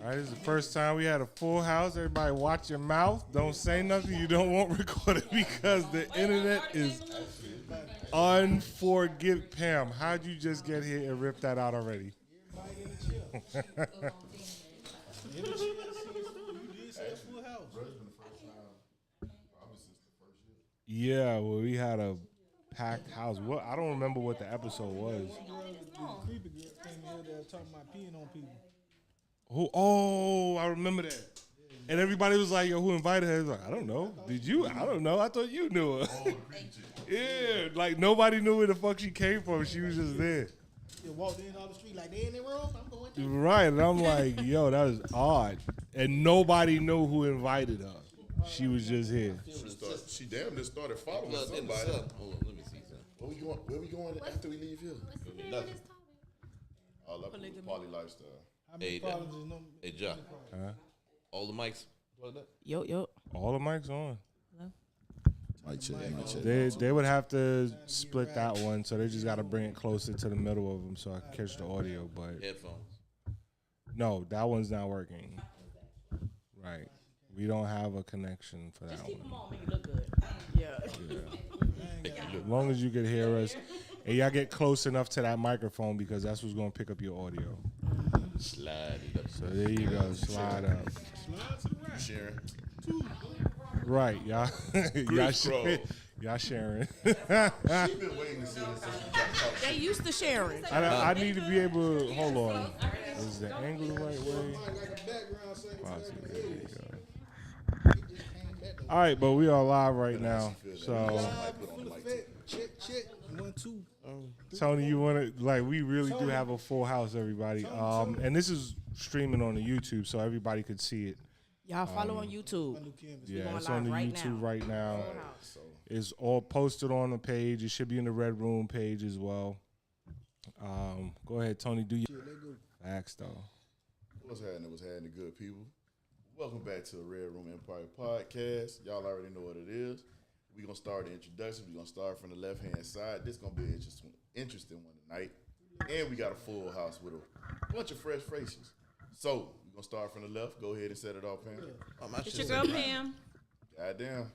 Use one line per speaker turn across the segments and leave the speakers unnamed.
All right, this is the first time we had a full house. Everybody watch your mouth. Don't say nothing you don't want recorded because the internet is unforgiving. Pam, how'd you just get here and rip that out already? Yeah, well, we had a packed house. What? I don't remember what the episode was.
Creepy girl came here there talking about peeing on people.
Who? Oh, I remember that. And everybody was like, "Yo, who invited her?" I was like, "I don't know. Did you? I don't know. I thought you knew her." Yeah, like nobody knew where the fuck she came from. She was just there.
They walked in on the street like they in their room. I'm going to.
Right, and I'm like, "Yo, that was odd." And nobody knew who invited her. She was just here.
She damn near started following somebody. Hold on, let me see something. Where we going after we leave here?
Nothing.
I love the poly lifestyle.
Hey, John. All the mics.
Yo.
All the mics on.
Mic check.
They would have to split that one, so they just got to bring it closer to the middle of them so I can catch the audio. But
Headphones.
no, that one's not working. Right. We don't have a connection for that
Just keep
one.
them on, make it look good. Yeah.
As long as you can hear us, and y'all get close enough to that microphone because that's what's going to pick up your audio.
Slide it up.
So there you go, slide up.
Sharing.
Right, y'all, y'all sharing.
She's been waiting to see this since we got talk.
They used to sharing.
I need to be able to, hold on. Is the angle the right way? There you go. All right, but we are live right now. So,
Check. 1, 2.
Tony, you want to, like, we really do have a full house, everybody. And this is streaming on the YouTube, so everybody could see it.
Y'all follow on YouTube.
Yeah, it's on the YouTube right now. It's all posted on the page. It should be in the Red Room page as well. Go ahead, Tony. Do your facts though.
What's happening, good people? Welcome back to the Red Room Empire Podcast. Y'all already know what it is. We're going to start the introduction. We're going to start from the left-hand side. This is going to be an interesting one tonight. And we got a full house with a bunch of fresh faces. So, we're going to start from the left. Go ahead and set it off, Pam.
It's your girl, Pam.
Goddamn.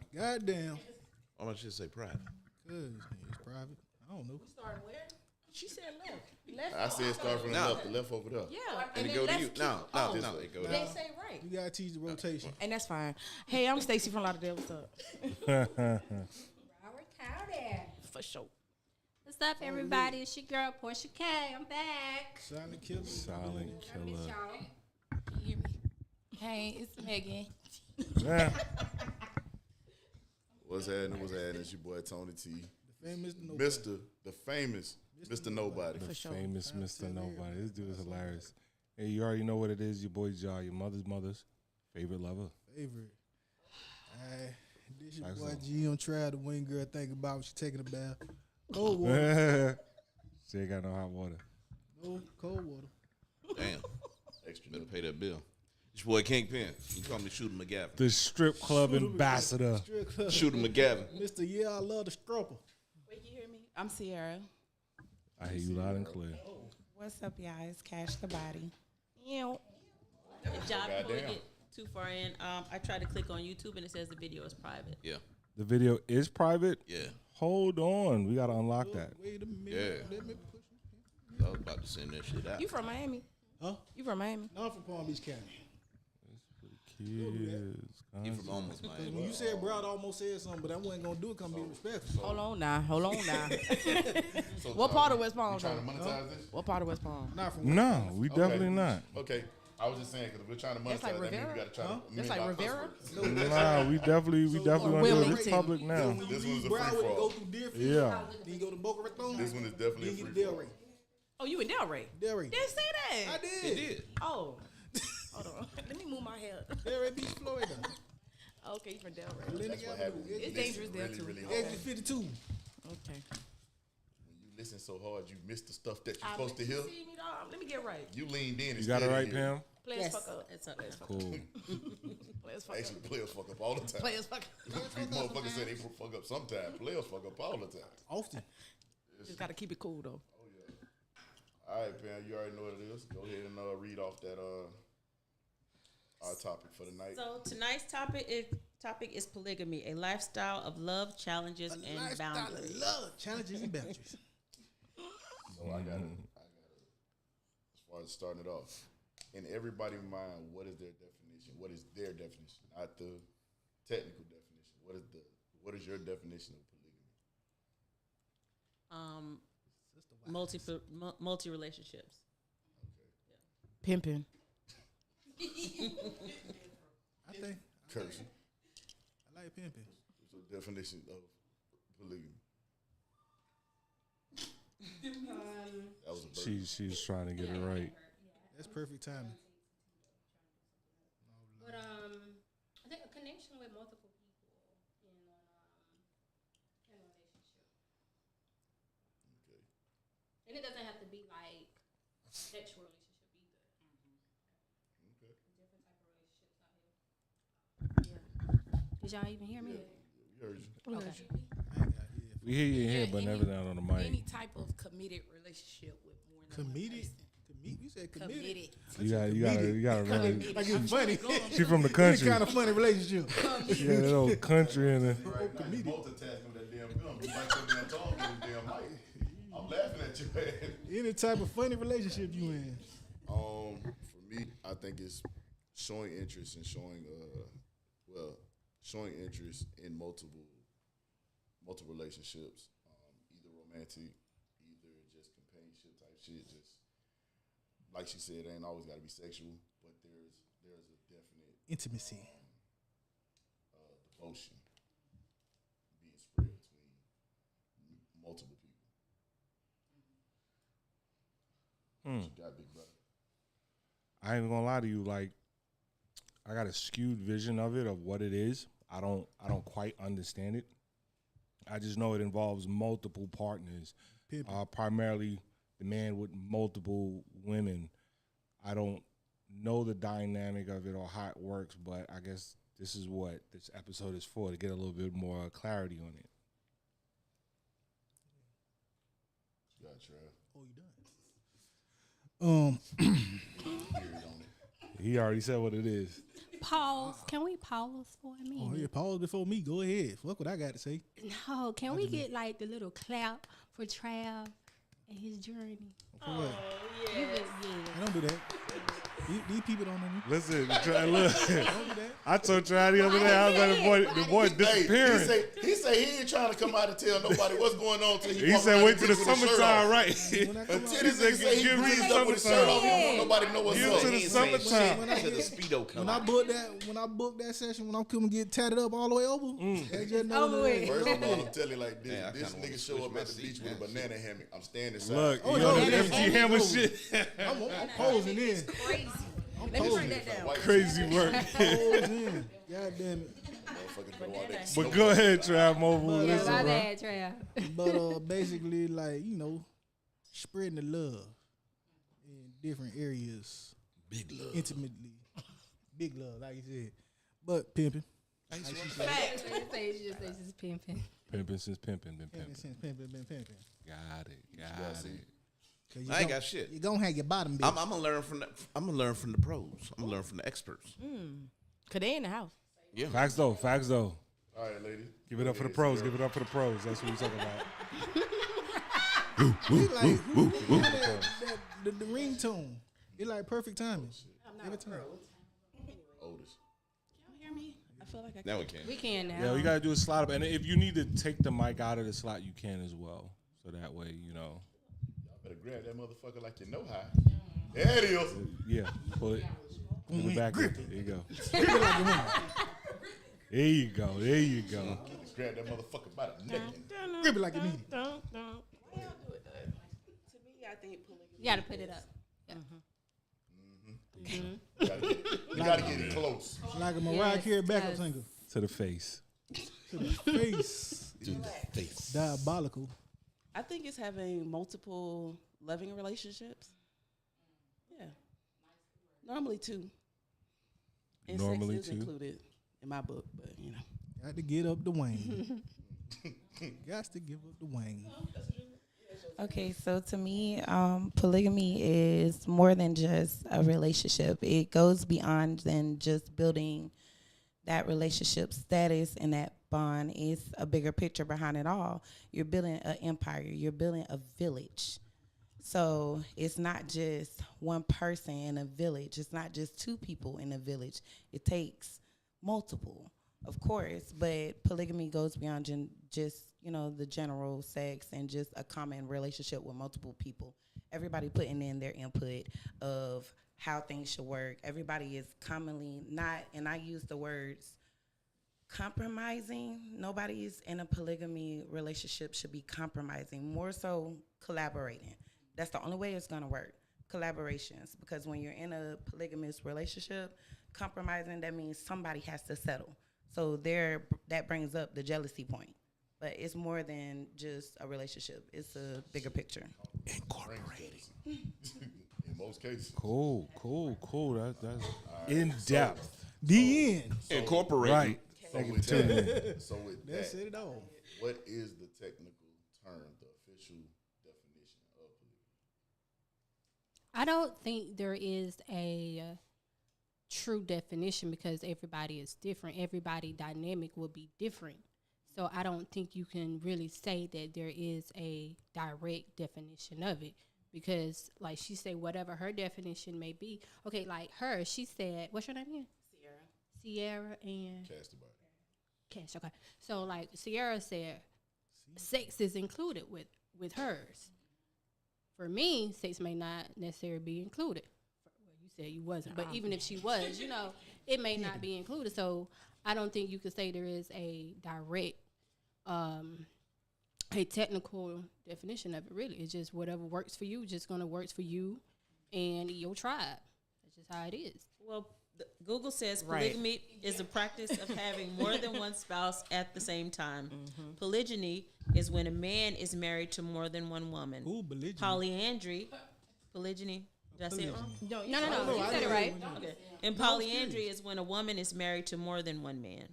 I'm going to just say private.
Good. It's private. I don't know.
We starting where? She said left.
I said start from the left. The left over there.
Yeah.
And it go to you. No, it go to
They
you.
say right.
You gotta teach the rotation.
And that's fine. Hey, I'm Stacy from Lauderdale. What's up?
Howard Cowder.
For sure.
What's up, everybody? It's your girl, Portia K. I'm back.
Silent killer.
Silent
I miss
killer.
y'all.
Can you hear me? Hey, it's Megan.
Yeah.
What's happening? It's your boy Tony T.
The famous
The famous Mr. Nobody.
The famous Mr. Nobody. This dude is hilarious. Hey, you already know what it is. Your boy Jaw, your mother's favorite lover.
Favorite. This your boy G on trial. The wing girl think about when she taking a bath. Cold water.
She ain't got no hot water.
No cold water.
Damn. Extra. Better pay that bill. It's your boy Kingpin. You call me Shooter McGavin.
The strip club ambassador.
Shooter McGavin.
Mr. Yeah, I love the stripper.
Wait, you hear me? I'm Sierra.
I hear you loud and clear.
What's up, y'all? It's Cash the Body.
Ew.
Good job before we get too far in. I tried to click on YouTube and it says the video is private.
Yeah.
The video is private?
Yeah.
Hold on. We got to unlock that.
Wait a minute.
Yeah.
Let me push it.
I was about to send that shit out.
You from Miami?
Huh?
You from Miami?
No, I'm from Palm Beach County.
Kids.
You from almost
When
Miami.
you said bro, I almost said something, but I wasn't gonna do it. Come be respectful.
Hold on now.
So,
What part of West Palm?
You trying to monetize this?
What part of West Palm?
Not from
No, we definitely not.
Okay. I was just saying, because if we're trying to monetize
That's like
that, means we
Rivera?
got to try to
That's like Rivera?
Nah, we definitely want to do it. It's public now.
When you
This
leave
one's a
Broward
free
and
for
go
all.
through Deerfield,
Yeah.
then you go to Boca Raton.
This one is definitely
then
a
you
free
get
for all.
Delray.
Oh, you in Delray?
Delray.
Didn't say that.
I did.
It did.
Oh. Hold on. Let me move my head.
Delray Beach, Florida.
Okay, you from Delray.
Atlantic
What
Avenue.
happened?
It's dangerous there, too.
Really hard.
Exit 52.
Okay.
When you listen so hard, you miss the stuff that you're supposed to hear.
See me, dog. Let me get right.
You leaned in.
You got it right, Pam?
Players fuck up.
It's up.
Cool.
Players fuck
Actually,
up.
players fuck up all the time.
Players fuck up.
These motherfuckers say they fuck up sometimes. Players fuck up all the time.
Often.
Just got to keep it cool, though.
All right, Pam, you already know what it is. Go ahead and read off that our topic for the night.
So tonight's topic is polygamy, a lifestyle of love, challenges, and boundaries.
Love challenges and boundaries.
So I got as far as starting it off, in everybody's mind, what is their definition? What is their definition? Not the technical definition. What is your definition of polygamy?
Multi relationships.
Pimping.
I think
Cursing.
I like pimping.
What's the definition of polygamy? That was a bird.
She's trying to get it right.
That's perfect timing.
But I think a connection with multiple people in a relationship.
Okay.
And it doesn't have to be like a sexual relationship either.
Okay.
Different type of relationships out here. Yeah. Did y'all even hear me?
We heard you.
Okay.
We hear you in here, but never down on the mic.
Any type of committed relationship with more than one
Committed.
person.
You said committed.
You gotta remember.
Like it's funny.
She from the
It's
country.
kind of funny relationship.
Yeah, that old country in the.
Right now, you multitasking with that damn gum. You like your damn tongue with the damn mic. I'm laughing at you, man.
Any type of funny relationship you in.
For me, I think it's showing interest and showing interest in multiple relationships, either romantic, either just companionship type shit. Just like she said, it ain't always got to be sexual, but there's a definite
Intimacy.
devotion being spread between multiple people. What you got, big brother?
I ain't gonna lie to you. Like, I got a skewed vision of it, of what it is. I don't quite understand it. I just know it involves multiple partners, primarily the man with multiple women. I don't know the dynamic of it or how it works, but I guess this is what this episode is for, to get a little bit more clarity on it.
You got Trav.
Oh, you done?
Period on it.
He already said what it is.
Pause. Can we pause for a minute?
Oh, yeah, pause before me. Go ahead. Fuck what I got to say.
No, can we get like the little clap for Trav and his journey?
For what?
Yeah.
I don't do that. These people don't know me.
Listen, look.
Don't do that.
I told Trav the other day, I was like, the boy disappearing.
He said he ain't trying to come out and tell nobody what's going on till
He
walk
said,
around
wait
in
till the
bitch with his shirt
summertime,
off.
right?
When I come
Until
out,
this nigga say he
give me
breezed
the
up with his shirt off, he don't want
summertime.
nobody to know what's
Give
up.
to the summertime.
To the speedo come
when I
out.
booked that session, when I'm coming get tatted up all the way over, they just know
Over with.
First of all, I'm telling you like this.
Man, I
This
kinda wanna
nigga show
switch
up
my
at the
seat,
beach with a
man.
banana hammock. I'm standing side.
Look,
Oh,
you
no,
know the
that
MC
ain't
Hammer
cool.
shit.
I'm posing in.
Crazy.
I'm
Let me
posing.
write that down.
Crazy work.
Posing. God damn it.
Motherfuckers been wanting that
But go ahead, Trav Mobile.
Yeah,
Listen,
my
bro.
bad, Trav.
But basically, like, spreading the love in different areas.
Big love.
Intimately. Big love, like you said. But pimping. Like she said.
Just pimping.
Pimping since pimping, been
Pimping
pimping.
since pimping been pimping.
Got it.
'Cause you
I ain't
gon-
got shit.
You gonna have your bottom bitch.
I'm gonna learn from the pros. I'm gonna learn from the experts.
Cause they in the house.
Yeah.
Facts though.
All right, lady.
Give it up for the pros. Give it up for the pros. That's what we talking about.
We like who the ringtone. It like perfect timing. Every time.
Oldest.
Y'all hear me? I feel like I
Now we can.
We can now.
Yeah, you gotta do a slide up, and if you need to take the mic out of the slot, you can as well. So that way,
Y'all better grab that motherfucker like you know how. There it is.
yeah, pull it. Pull it back. There you go.
Grip it like a woman.
There you go. There you go.
Grab that motherfucker by the neck.
Grip it like you need it.
To me, I think polygamy.
You gotta put it up.
You gotta get it close.
Like a Mariah Carey backup singer.
To the face.
To the face.
To the face.
Diabolical.
I think it's having multiple loving relationships. Yeah. Normally two. And
Normally
sex is
two.
included in my book, but
Got to get up the wing. Got to give up the wing.
Okay, so to me, polygamy is more than just a relationship. It goes beyond than just building that relationship status and that bond. It's a bigger picture behind it all. You're building an empire. You're building a village. So it's not just one person in a village. It's not just two people in a village. It takes multiple, of course, but polygamy goes beyond just, the general sex and just a common relationship with multiple people. Everybody putting in their input of how things should work. Everybody is commonly not, and I use the words compromising. Nobody's in a polygamy relationship should be compromising, more so collaborating. That's the only way it's gonna work. Collaborations, because when you're in a polygamous relationship, compromising, that means somebody has to settle. So that brings up the jealousy point. But it's more than just a relationship. It's a bigger picture.
Incorporating.
In most cases.
Cool. That's in depth.
The end.
Incorporating.
Right.
So
Thank you
with
for tuning in.
that, so with
That's
that,
it all.
what is the technical term, the official definition of polygamy?
I don't think there is a true definition because everybody is different. Everybody dynamic will be different. So I don't think you can really say that there is a direct definition of it because, like she said, whatever her definition may be. Okay, like her, she said, what's your name again? Sierra and
Cast the body.
Cash. Okay, so like Sierra said, sex is included with hers. For me, sex may not necessarily be included. Well, you said you wasn't, but even if she was, it may not be included. So I don't think you could say there is a direct, a technical definition of it. Really, it's just whatever works for you, just gonna work for you and your tribe. That's just how it is.
Well, Google says polygamy is the practice of having more than one spouse at the same time. Polygyny is when a man is married to more than one woman.
Ooh, belligerent.
Polygyny. Did I say it wrong?
No. You said it right.
Okay. And polyandry is when a woman is married to more than one man.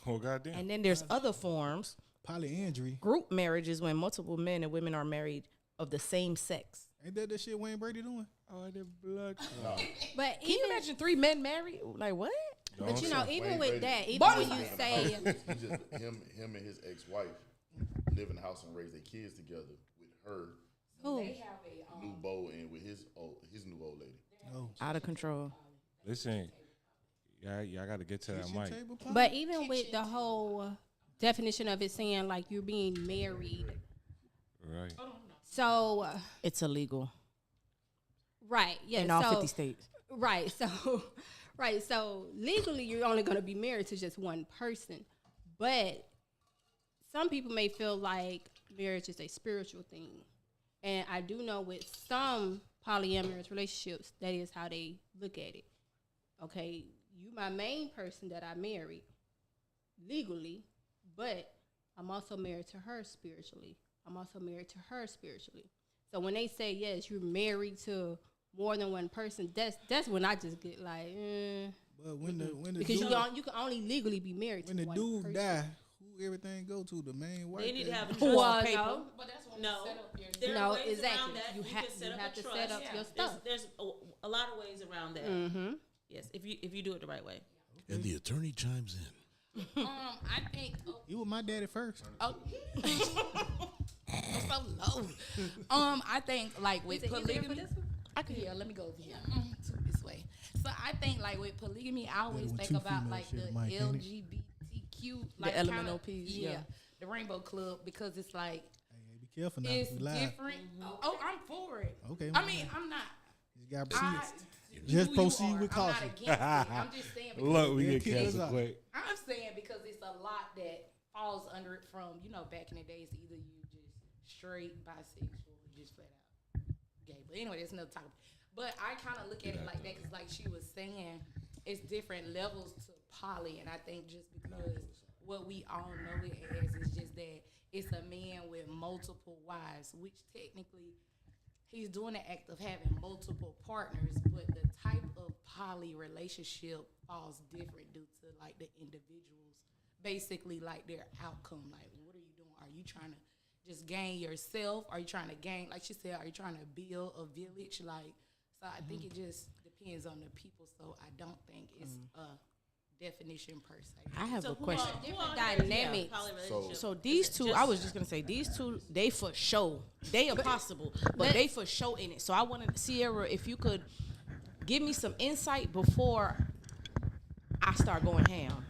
Oh, goddamn.
And then there's other forms.
Polyandry.
Group marriages when multiple men and women are married of the same sex.
Ain't that the shit Wayne Brady doing?
Oh, the blood.
But
Can you imagine 3 men married? Like what?
But even
Wayne
with
Brady.
that, even
But-
when you say
He just him and his ex-wife live in the house and raise their kids together with her
who,
new beau and with his new old lady.
Oh.
Out of control.
Listen, y'all got to get to that mic.
but even with the whole definition of it saying like you're being married,
Right.
so
It's illegal
right, yeah,
in all
so
50 states.
right, so legally you're only going to be married to just one person, but some people may feel like marriage is a spiritual thing, and I do know with some polyamorous relationships that is how they look at it. Okay, you my main person that I married legally, but I'm also married to her spiritually. So when they say yes, you're married to more than one person, that's when I just get like,
But when the
because
dude,
you can only legally be married
when
to
the
one
dude
person.
die, who everything go to? The main wife.
They need to have a trust.
Well,
paper.
no.
No, there
No,
are ways
exactly.
around that.
You
You,
ha-
can set
you
up
have
a
to
trust.
set up your stuff.
There's a lot of ways around that.
Mm-hmm.
Yes, if you do it the right way.
And the attorney chimes in.
I think.
You were my daddy first.
Oh. So low. I think like with polygamy. I could hear. Let me go over here. This way. So I think like with polygamy, I always
when
think
two
about
females
like
share
the
the mic, ain't it?
LGBTQ, like
The
kinda-
LMNOPs, yeah.
the Rainbow Club, because it's like
Hey, be careful now.
it's
We live.
different. Oh, I'm for it.
Okay.
I mean, I'm not.
you got
I,
Just
who you
proceed
are.
with
I'm not
caution.
against it. I'm just saying. Because
Look, we
Yeah,
get
kick us
canceled
out.
quick.
I'm saying because it's a lot that falls under it from, back in the days, either you just straight, bisexual, or just flat out gay. But anyway, that's another topic. But I kind of look at it like that because, like she was saying, it's different levels to poly. And I think just because what we all know it as is just that it's a man with multiple wives, which technically he's doing the act of having multiple partners, but the type of poly relationship falls different due to like the individuals, basically like their outcome. Like, what are you doing? Are you trying to
just gain yourself? Are you trying to gain, like she said, are you trying to build a village? Like, so I think it just depends on the people. So I don't think it's a definition per se.
I have a question.
Different dynamics.
So these two, I was just gonna say these two, they for sure, they impossible, but they for sure in it. So I wanted Sierra, if you could give me some insight before I start going ham.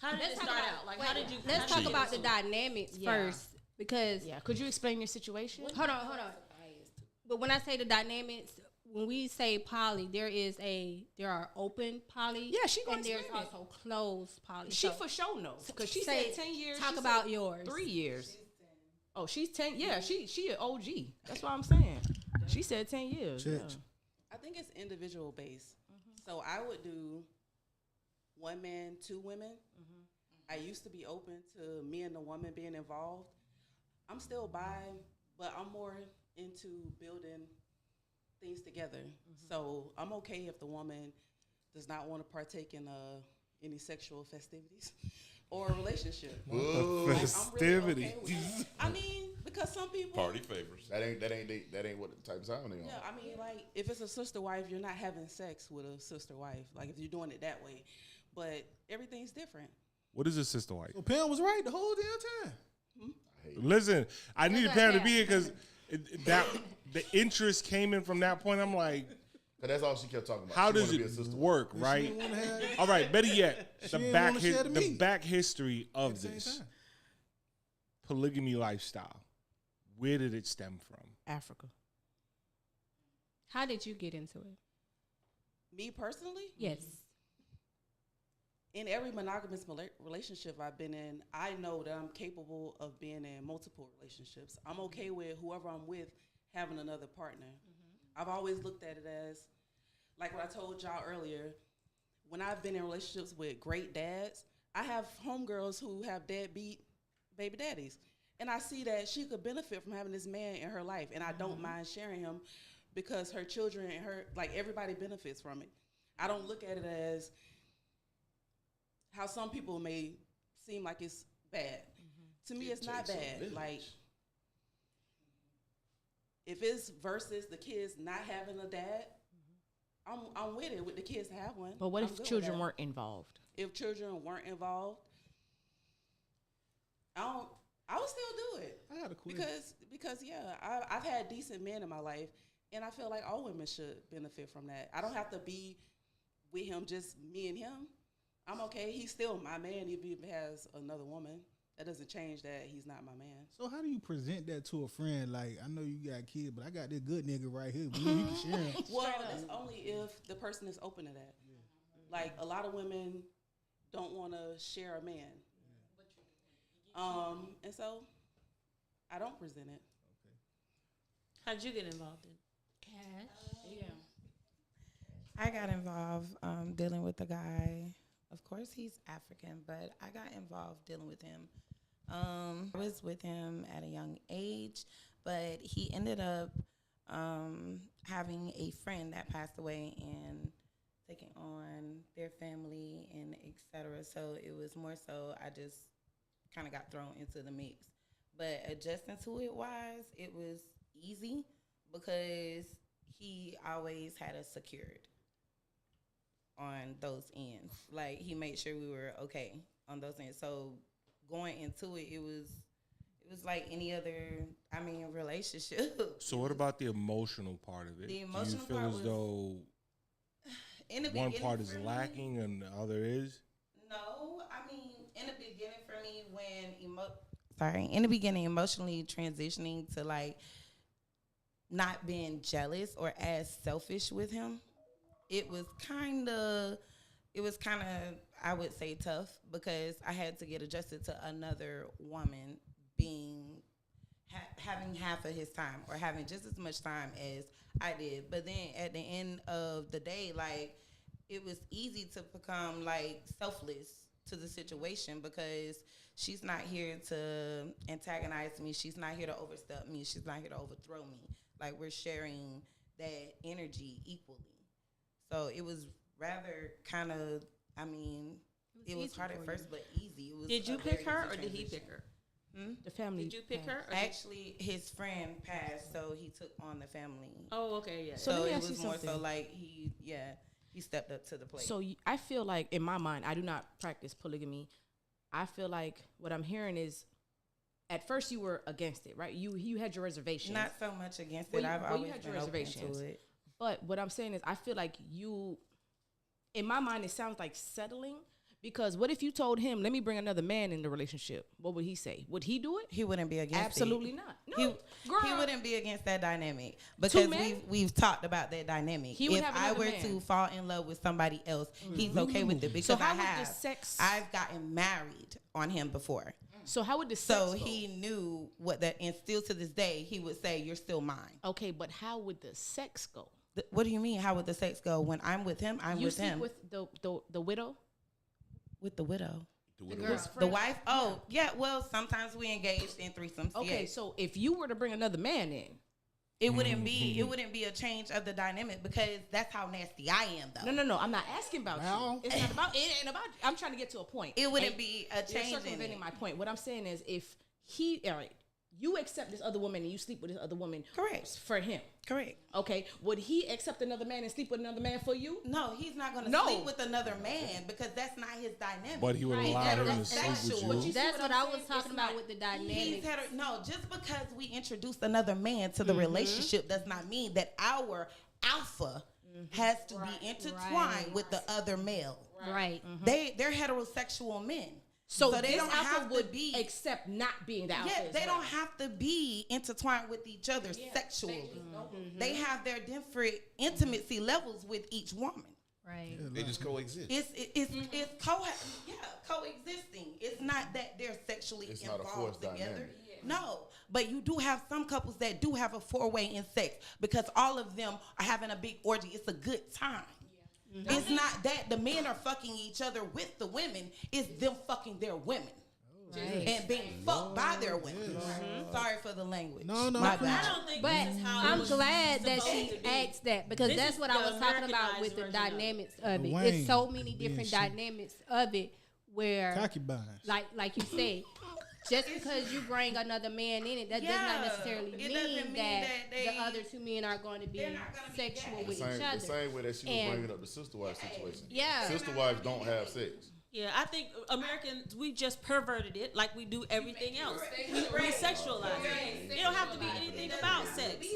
How did it start out? Like, how did you?
Let's talk about the dynamics first, because
Could you explain your situation?
hold on. But when I say the dynamics, when we say poly, there are open poly.
Yeah, she gonna
and there's
explain it.
also closed poly.
She
So
for sure knows because she
say-
said 10 years.
talk
she
about
said
yours.
3 years. Oh, she's 10. Yeah, she an OG. That's what I'm saying. She said 10 years.
Church.
Yeah.
I think it's individual based. So I would do 1 man, 2 women. I used to be open to me and the woman being involved. I'm still bi, but I'm more into building things together. So I'm okay if the woman does not want to partake in any sexual festivities or a relationship. Like, I'm really
Festivities.
okay with that. I mean, because some people
Party favors.
That ain't what the type of sound they on.
Yeah, I mean, like, if it's a sister wife, you're not having sex with a sister wife. Like, if you're doing it that way. But everything's different.
What is a sister wife?
So Pam was right the whole damn time.
Listen, I needed Pam to be here because that the interest came in from that point. I'm like,
Cause that's all she kept talking about.
how
She
does
wanna be a
it
sister.
work,
She
right?
didn't wanna have-
All right, better yet,
She
the
didn't
back
wanna share the
the
meat.
back history of
At the same
this
time.
polygamy lifestyle. Where did it stem from?
Africa.
How did you get into it?
Me personally,
Yes.
in every monogamous relationship I've been in, I know that I'm capable of being in multiple relationships. I'm okay with whoever I'm with having another partner. I've always looked at it as, like what I told y'all earlier, when I've been in relationships with great dads, I have homegirls who have deadbeat baby daddies. And I see that she could benefit from having this man in her life. And I don't mind sharing him because her children and her, like, everybody benefits from it. I don't look at it as how some people may seem like it's bad. To me, it's not
takes a
bad.
village.
Like, if it's versus the kids not having a dad, I'm with it, with the kids to have one.
But what
I'm
if
good with
children
that.
weren't involved?
If children weren't involved, I would still do it.
I got a question.
Because yeah, I've had decent men in my life, and I feel like all women should benefit from that. I don't have to be with him, just me and him. I'm okay. He's still my man, even if he has another woman. That doesn't change that he's not my man.
So how do you present that to a friend? Like, I know you got kids, but I got this good nigga right here. You can share him.
Well, that's only if the person is open to that. Like, a lot of women don't want to share a man. And so I don't present it.
How'd you get involved in?
I got involved dealing with a guy. Of course, he's African, but I got involved dealing with him. I was with him at a young age, but he ended up having a friend that passed away and taking on their family and et cetera. So it was more so I just kind of got thrown into the mix. But adjusting to it wise, it was easy because he always had us secured on those ends. Like, he made sure we were okay on those ends. So going into it, it was like any other, relationship.
So what about the emotional part of it?
The emotional
Do you feel
part
as
was-
though
In the
one
beginning
part is
for me-
lacking and the other is?
No, I mean, in the beginning for me, in the beginning, emotionally transitioning to like not being jealous or as selfish with him, it was kind of, I would say, tough because I had to get adjusted to another woman having half of his time or having just as much time as I did. But then at the end of the day, like, it was easy to become like selfless to the situation because she's not here to antagonize me. She's not here to overstep me. She's not here to overthrow me. Like, we're sharing that energy equally. So it was rather kind of, it was
easy
hard
for
at
you.
first, but easy. It was
Did you
a very
pick her
easy
or did he
transition.
pick her?
The family.
Did you pick her? Or
Actually, his friend passed, so he took on the family.
Oh, okay, yeah.
So
So
let me
it
ask you
was more so
something.
like he stepped up to the plate.
So I feel like, in my mind, I do not practice polygamy. I feel like what I'm hearing is, at first you were against it, right? You had your reservations.
Not so much against
Well,
it. I've
you
always
had
been
your
open
reservations.
to it.
But what I'm saying is, I feel like you, in my mind, it sounds like settling. Because what if you told him, let me bring another man in the relationship? What would he say? Would he do it?
He wouldn't be against
Absolutely
it.
not.
He,
No, girl.
he wouldn't be against that dynamic because
men?
we've talked about that dynamic.
He would
if
have
I
another
were
man.
to fall in love with somebody else, he's okay with it because
So how
I
would the
have.
sex-
I've gotten married on him before.
So how would the sex
So
go?
he knew what that, and still to this day, he would say, "You're still mine."
Okay, but how would the sex go?
What do you mean? How would the sex go? When I'm with him, I'm
You
with
sleep
him.
with the widow?
With the widow,
Girl.
the wife. Oh, yeah. Well, sometimes we engaged in threesomes.
Okay,
yes.
so if you were to bring another man in,
It wouldn't be a change of the dynamic because that's how nasty I am though.
no, I'm not asking about
Well.
you. It's not about it. Ain't about. I'm trying to get to a point.
It wouldn't
And
be a
you're
change in
circumventing
it.
my point. What I'm saying is, if he, all right, you accept this other woman and you sleep with this other woman,
Correct.
for him.
Correct.
Okay, would he accept another man and sleep with another man for you?
No, he's not going to
No.
sleep with another man because that's not his dynamic.
But he would
Right,
allow
that-
him to
that's
sleep
sexual.
with you.
That's what
I'm
I was
saying?
talking
It's
about
not-
with the
He's
dynamics.
no, just because we introduced another man to the relationship does not mean that our alpha has to be intertwined
Right.
with the other male.
Right.
They're heterosexual men.
So,
they
this
don't
alpha
have to
would
be
accept not being the alpha.
Yeah,
as
they
well.
don't have to be intertwined with each other sexually. They have their different intimacy levels with each woman.
Right.
They just coexist.
It's coexisting. It's not that they're sexually
It's not a
involved
forced
together.
dynamic.
No, but you do have some couples that do have a four-way in sex because all of them are having a big orgy. It's a good time. It's not that the men are fucking each other with the women. It's them fucking their women.
Right.
And being fucked by their women. Sorry for the language.
No,
My
I
bad.
don't think
But
this is how it
I'm
was
glad that
supposed
she
to be.
asked that because
This
that's
is
what I
the
was talking about with the
Americanized version of it.
dynamics of it.
Wayne
It's so many
being
different
shit.
dynamics of it where,
Concubines.
like you said, just because you bring another man in it, that does
Yeah,
not necessarily
it
mean,
doesn't mean
that,
that they-
the other two men are going to be
they're not gonna be
sexual
gay.
with
The
each other.
same way that she was
And-
bringing up the sister wife situation.
Yeah.
Sister wives don't have sex.
Yeah, I think Americans, we just perverted it like we do everything else. We sexualize it. It don't have to be anything about sex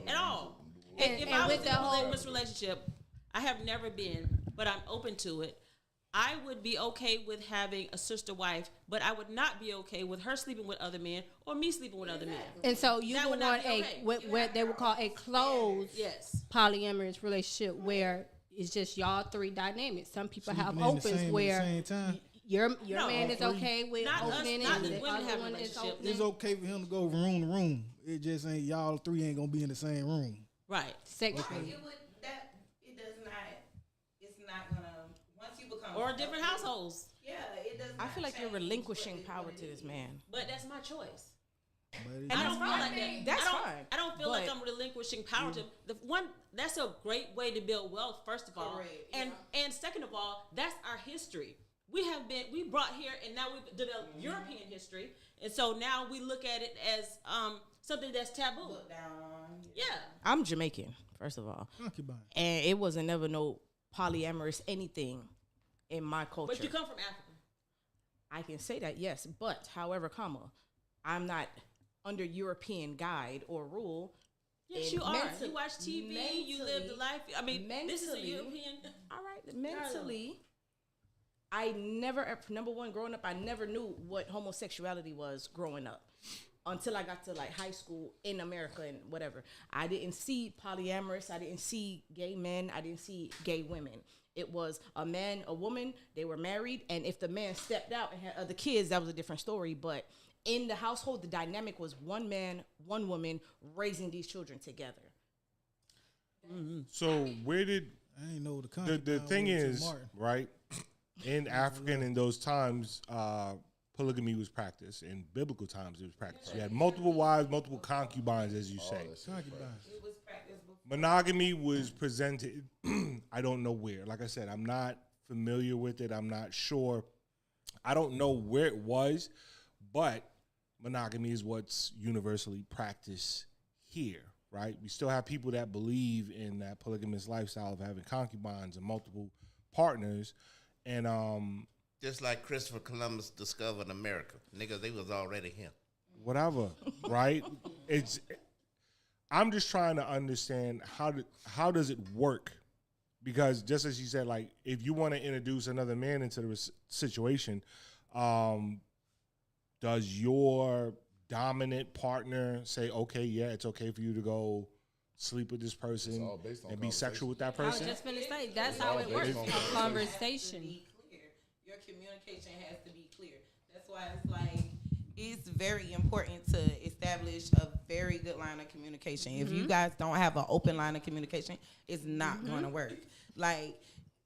at all. If
And
I was
with
in
the
a
whole-
polygamous relationship, I have never been, but I'm open to it. I would be okay with having a sister wife, but I would not be okay with her sleeping with other men or me sleeping with other men.
And so you
That
would
would not
want
be okay.
what they would call a closed
Yes.
polyamorous relationship where it's just y'all three dynamics. Some people have
Sleeping in the
opens
same-
where
at the same time.
your
No.
man is
All three.
okay with
Not us-
opening
not
and
the
the
women
other
have a
one is
relationship.
opening.
It's okay for him to go room to room. It just ain't y'all three ain't gonna be in the same room.
Right.
Sexually.
It does not. It's not gonna. Once you become
Or different households.
Yeah, it does.
I feel like you're relinquishing power to this man.
But that's my choice.
But
And
it's
I don't feel
fine.
like that.
That's
I don't,
fine.
I don't feel like
But-
I'm relinquishing power to the one. That's a great way to build wealth. First of all,
Correct,
and second of all, that's our history. We brought here, and now we've developed European history, and so now we look at it as something that's taboo.
look down on.
Yeah,
I'm Jamaican, first of all,
concubine.
and it wasn't never no polyamorous anything in my culture.
but you come from Africa.
I can say that, yes, but however, I'm not under European guide or rule.
Yes,
And
you are.
mentally-
You watch TV. You live the life. I mean, this is a
mentally-
European.
All right, mentally, I never, number one, growing up, I never knew what homosexuality was growing up until I got to like high school in America and whatever. I didn't see polyamorous. I didn't see gay men. I didn't see gay women. It was a man, a woman, they were married, and if the man stepped out and had other kids, that was a different story. But in the household, the dynamic was one man, one woman raising these children together.
So where did
I ain't know the
the
concubine
thing
was till
is,
Martin.
right? In African in those times, polygamy was practiced. In biblical times, it was practiced. You had multiple wives, multiple concubines, as you say.
Concubines.
Monogamy was presented. I don't know where. Like I said, I'm not familiar with it. I'm not sure. I don't know where it was, but monogamy is what's universally practiced here, right? We still have people that believe in that polygamous lifestyle of having concubines and multiple partners, and
Just like Christopher Columbus discovered America. Niggas, they was already here.
whatever, right? I'm just trying to understand how does it work? Because just as you said, like if you want to introduce another man into the situation, does your dominant partner say, okay, yeah, it's okay for you to go sleep with this person
all based on
and be sexual with that
I was
person?
just gonna say that's how it works. A conversation.
Be clear. Your communication has to be clear. That's why it's like it's very important to establish a very good line of communication. If you guys don't have an open line of communication, it's not going to work. Like,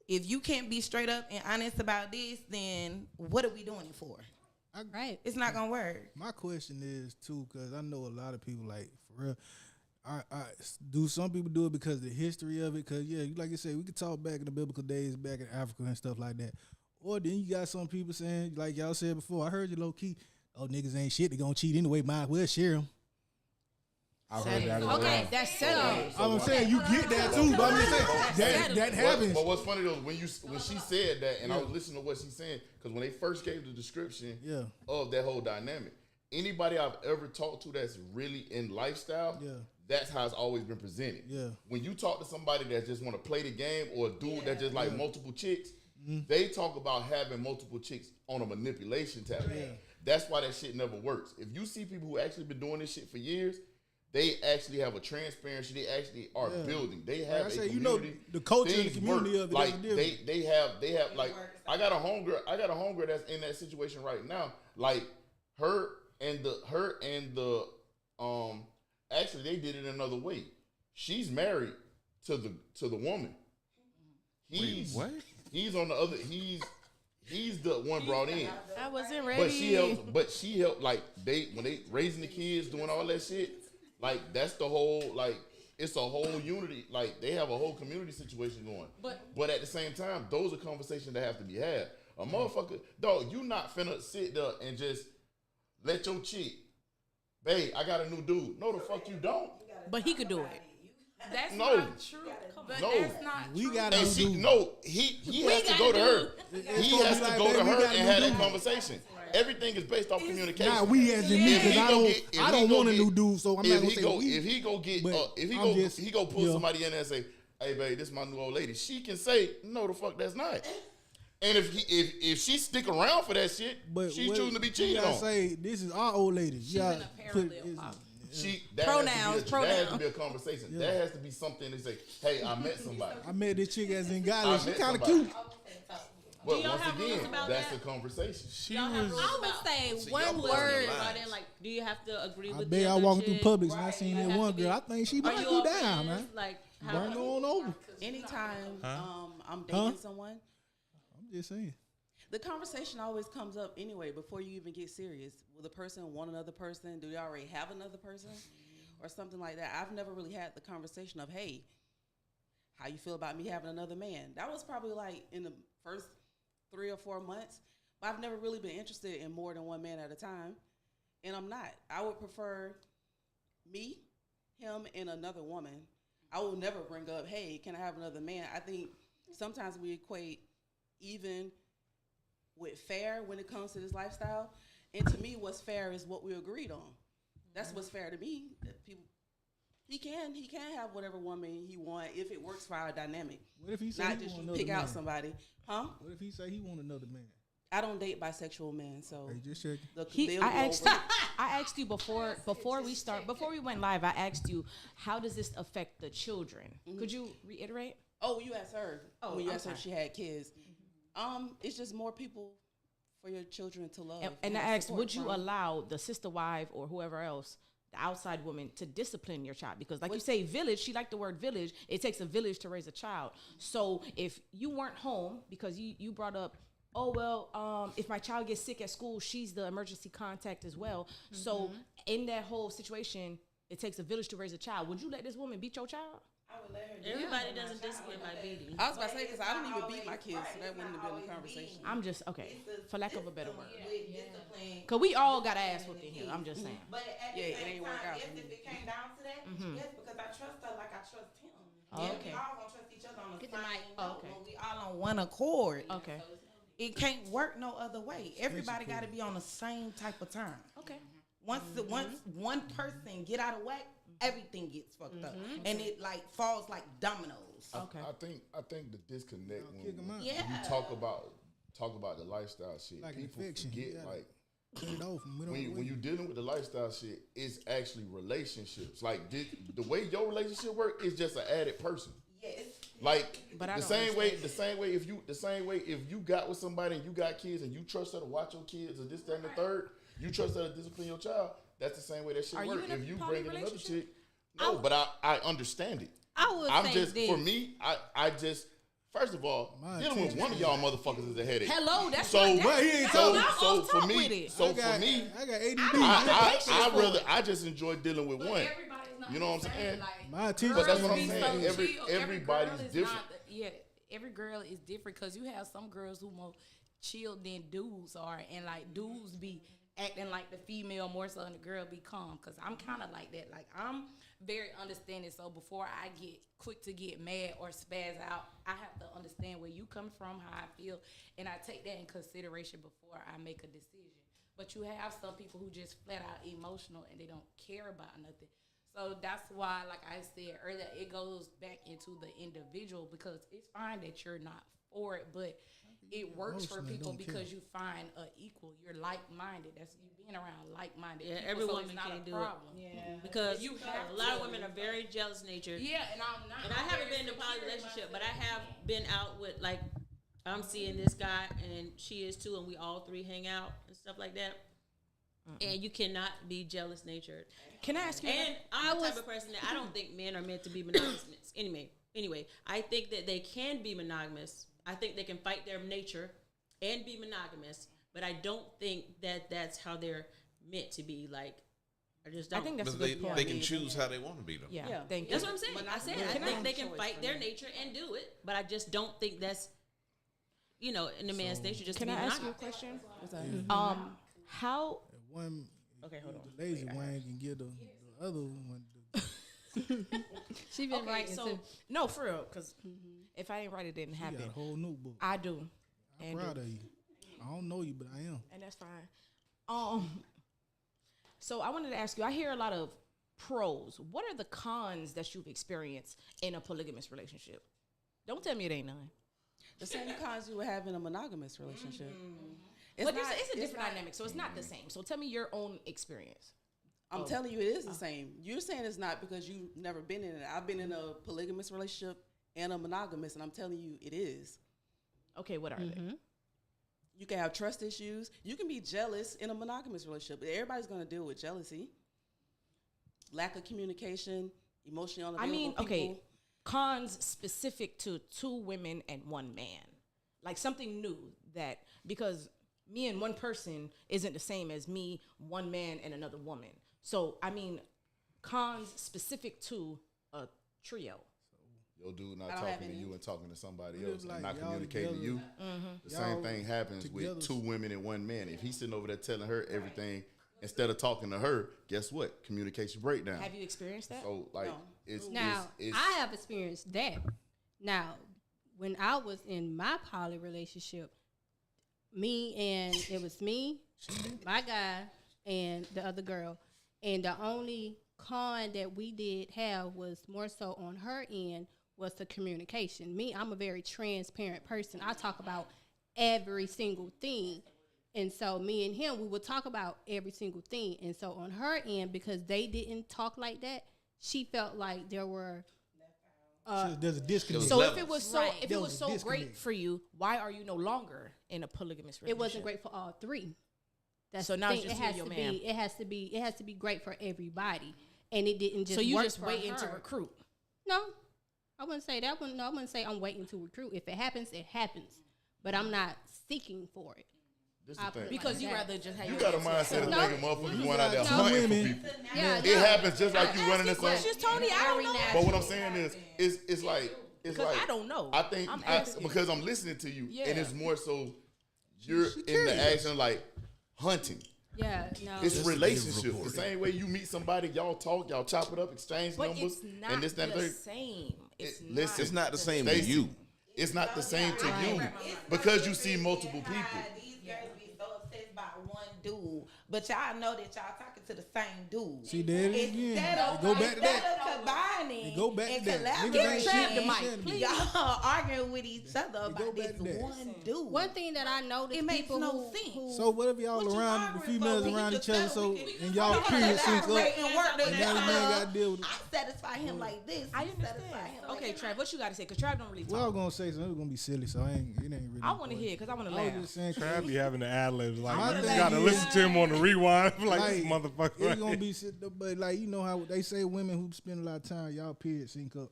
if you can't be straight up and honest about this, then what are we doing it for?
Right.
It's not going to work.
My question is too, because I know a lot of people like for real. I do some people do it because of the history of it? Because yeah, like you said, we could talk back in the biblical days, back in Africa and stuff like that. Or then you got some people saying, like y'all said before, I heard you low key. Oh, niggas ain't shit. They gonna cheat anyway. Might as well share them.
I've heard that as well.
Okay, that's settled.
I'm saying you get that too, but I'm just saying that happens.
But what's funny though, when she said that, and I was listening to what she's saying, because when they first gave the description of that whole dynamic, anybody I've ever talked to that's really in lifestyle, that's how it's always been presented.
Yeah.
When you talk to somebody that just want to play the game, or a dude that just like multiple chicks, they talk about having multiple chicks on a manipulation tablet. Yeah. That's why that shit never works. If you see people who actually been doing this shit for years, they actually have a transparency. They actually are building. They have a community.
You know, the culture and the community of it.
Like they have like I got a homegirl that's in that situation right now. Like her and the actually they did it another way. She's married to the woman. He's
what?
He's on the other. He's the one brought in.
I wasn't ready.
But she helped like when they raising the kids, doing all that shit. Like that's the whole like it's a whole unity. Like they have a whole community situation going. But at the same time, those are conversations that have to be had. A motherfucker, dog, you not finna sit there and just let your chick, babe, I got a new dude. No, the fuck you don't.
But he could do it.
That's
No.
not true. But
No.
that's not
We
true.
got
And
to
she,
do.
no, he has to go to her. He has to go to her and have that conversation. Everything is based off communication.
Not we as in me,
If he
because
go get- if
I
he
don't
go
want a
get-
new dude, so I'm not
If
gonna
he
say
go,
we.
if he go get,
But
if he
I'm
go,
just-
he go pull
yeah.
somebody in there and say, "Hey, babe, this is my new old lady." She can say, "No, the fuck, that's not." And if she stick around for that shit,
But
she's
what-
choosing to be
you
cheated
gotta
on.
say this is our old lady.
She's in a parallel pop.
That
Pronouns,
has to be a conversation. That has to be something to say, "Hey, I met somebody."
I met this chick as in
I
Ghana. She
met
kind of
somebody.
cute.
But
y'all
once
have rules
again,
about
that's
that?
a conversation.
She
Y'all have
was.
rules
I would
about-
say
So y'all
one
blurring the
word.
lines.
But then, like, do you have to agree
I
with
bet
the
I
other
walking through
chick?
Publix and I
Right.
seen
You
that
have
one
to be-
girl. I think she
Are
might
you
do
all
down,
friends?
man.
Like, how
Burn on over.
Anytime I'm
Huh?
dating someone,
I'm just saying.
the conversation always comes up anyway before you even get serious. Will the person want another person? Do they already have another person? Or something like that. I've never really had the conversation of, hey, how you feel about me having another man? That was probably like in the first 3 or 4 months. But I've never really been interested in more than one man at a time. And I'm not. I would prefer me, him, and another woman. I will never bring up, hey, can I have another man? I think sometimes we equate even with fair when it comes to this lifestyle. And to me, what's fair is what we agreed on. That's what's fair to me. People, he can have whatever woman he want if it works for our dynamic.
What if he say
Not
he
just
want
you
another
pick out
man?
somebody, huh?
What if he say he want another man?
I don't date bisexual men, so
Hey, just checking.
they'll
I
go
asked
over.
I asked you before we went live. I asked you, how does this affect the children? Could you reiterate?
Oh, you asked her.
Oh,
when you
I'm
asked her if
sorry.
she had kids. It's just more people for your children to love.
And I
have
asked,
support
would you
from.
allow the sister wife or whoever else, the outside woman, to discipline your child? Because like you say, village, she liked the word village. It takes a village to raise a child. So if you weren't home, because you brought up, oh, well, if my child gets sick at school, she's the emergency contact as well. So in that whole situation, it takes a village to raise a child. Would you let this woman beat your child?
Everybody doesn't discipline by beating.
I was about to say, because I don't even beat my kids, so that wouldn't have been a conversation.
I'm just okay, for lack of a better word. Cause we all got ass whooped in here. I'm just saying.
But at the
Yeah, it
same
ain't
time,
work out.
if it came down to that, yes, because I trust her like I trust him.
Oh,
And
okay.
we all gonna trust each other on the
Get the
same
mic.
note
Okay.
when we
All on one accord.
Okay.
It can't work no other way. Everybody got to be on the same type of time.
Okay.
Once one person get out of whack, everything gets fucked up, and it like falls like dominoes.
Okay.
I think the disconnect
kick 'em
when
out.
you
Yeah.
talk about the lifestyle shit,
Like
people
infection.
forget
Yeah.
like
Get it off. We don't-
when you dealing with the lifestyle shit, it's actually relationships. Like the way your relationship work is just an added person.
Yes.
Like
But I
the
don't
same way
understand
if you got with somebody and you got kids and you trust her to watch your kids or this, that, and the third, you trust her to discipline your child. That's the same way that shit
Are you
works.
in a
If you
poly
bring in another
relationship?
chick, no, but I understand it.
I would
I'm
say
just
this.
for me, I just first of all,
My
dealing with one of y'all motherfuckers is a headache.
Hello, that's
So,
what.
But he ain't
so,
talking.
so for
talk
me,
with it.
so
I got,
for me,
I got ADD.
I just enjoy dealing with one.
Everybody's not
You know what I'm
the same,
saying?
Like,
My attention
But that's what I'm
girls
saying.
be so
Every-
chill.
everybody's
girl is
different.
Every girl is different because you have some girls who more chill than dudes are, and like dudes be acting like the female more so than the girl be calm. Cause I'm kind of like that. Like I'm very understanding. So before I get quick to get mad or spaz out, I have to understand where you come from, how I feel, and I take that in consideration before I make a decision. But you have some people who just flat out emotional and they don't care about nothing. So that's why, like I said earlier, it goes back into the individual because it's fine that you're not for it, but it works for
Emotional,
people
don't
because
care.
you find a equal. You're like-minded. That's you being around like-minded.
Yeah,
people,
every
so
woman
it's not
can't
a
do
problem.
it.
Yeah,
Because
you have
a lot of
to.
women are very jealous natured.
Yeah, and I'm not.
And I haven't been in a poly relationship, but I have been out with, like, I'm seeing this guy and she is too, and we all three hang out and stuff like that. And you cannot be jealous natured.
Can I ask you?
And I'm the type of person that I don't think men are meant to be monogamous. Anyway, I think that they can be monogamous. I think they can fight their nature and be monogamous, but I don't think that that's how they're meant to be. Like, I just don't.
I think that's
But
a good point.
they can choose how they want to be, though.
Yeah,
Yeah.
thank you.
That's what I'm saying. I said I
Can
think
I-
they can
choice
fight
for
their
me.
nature and do it, but I just don't think that's, in the man's nature just
Can
to
I
be
ask you a
monogamous.
question? How?
One,
Okay, hold on.
the lazy one can get the other one.
She been
Okay,
writing
so
too.
no, for real, because if I ain't right, it didn't
You got
happen.
a whole notebook.
I do,
I'm
and
proud of you. I don't know you, but I am.
and that's fine. So I wanted to ask you. I hear a lot of pros. What are the cons that you've experienced in a polygamous relationship? Don't tell me it ain't none.
The same cons you would have in a monogamous relationship.
But it's a different dynamic, so it's not the same. So tell me your own experience.
I'm telling you, it is the same. You're saying it's not because you've never been in it. I've been in a polygamous relationship and a monogamous, and I'm telling you, it is.
Okay, what are they?
You can have trust issues. You can be jealous in a monogamous relationship. Everybody's going to deal with jealousy, lack of communication, emotionally
I
unavailable
mean,
people.
okay, cons specific to 2 women and 1 man, like something new that because me and one person isn't the same as me, 1 man and another woman. So I mean, cons specific to a trio.
Your dude not
I don't have
talking to
any.
you and talking to somebody
We
else
live
and
like
not
y'all
communicating to you. The
Y'all
same thing happens
together.
with 2 women and 1 man. If he's sitting over there telling her everything instead of talking to her, guess what? Communication breakdown.
Have you experienced that?
So like
No.
it's
Now,
it's
I have experienced that. Now, when I was in my poly relationship, it was me, my guy, and the other girl. And the only con that we did have was more so on her end was the communication. Me, I'm a very transparent person. I talk about every single thing. And so me and him, we would talk about every single thing. And so on her end, because they didn't talk like that, she felt like there were
There's a disconnect.
So
levels.
if it was so
Right.
if
There
it
was
was
a
so
disconnect.
great for you, why are you no longer in a polygamous relationship?
it wasn't great for all 3. That's
So
the
now it's
thing.
just
it
you
has
and
to
your man.
be. It has to be great for everybody, and it didn't just.
So you
work
just
for
waiting to
her.
recruit.
No, I wouldn't say that. I wouldn't say I'm waiting to recruit. If it happens, it happens. But I'm not seeking for it.
This the thing.
Because you rather just have
You
your
got a
answer.
mindset of
No.
thinking motherfuckers going out there
No.
hunting for
Women.
people.
Yeah,
It
no.
happens just like you running in some.
Questions, Tony. I don't know.
But what I'm saying is, it's like
Because I don't know.
I think
I'm asking.
because I'm listening to you,
Yeah.
and it's more so you're in
curious.
the action like hunting.
Yeah, no.
It's relationship. The same way you meet somebody, y'all talk, y'all chop it up, exchange
But
numbers,
it's not
and this, that, and
the
third.
same. It's not.
Listen,
It's not the same
Stacey,
with you.
It's not the same to you because you see multiple people.
These girls be so obsessed by one dude, but y'all know that y'all talking to the same dude.
See, there it is again.
Instead of,
Go back to
instead
that.
of combining
It go back to
and
that. Niggas ain't
collaborating,
sharing the mic, please.
y'all arguing with each other
go
about
back
this
to that.
one dude.
One thing that I noticed,
It makes
people
no
who,
sense.
who
So whatever y'all
What you
around, the
arguing
females
for? We
around
can
each other,
just
so
tell- we can-
and y'all
we can
period sync up.
collaborate and work
And now the man got
together.
to deal with it.
I satisfy him like this.
I
you
understand.
satisfy him like
Okay,
that.
Trav, what you got to say? Because Trav don't really talk.
Well, I was gonna say something. It was gonna be silly, so it ain't really.
I want to hear because I want to
I was
laugh.
just saying,
Trav be having the ad libs. Like,
My
you
thing
gotta
is-
listen to him on the rewind. Like, this
Like,
motherfucker.
it's gonna be shit, but like you know how they say women who spend a lot of time, y'all period sync up,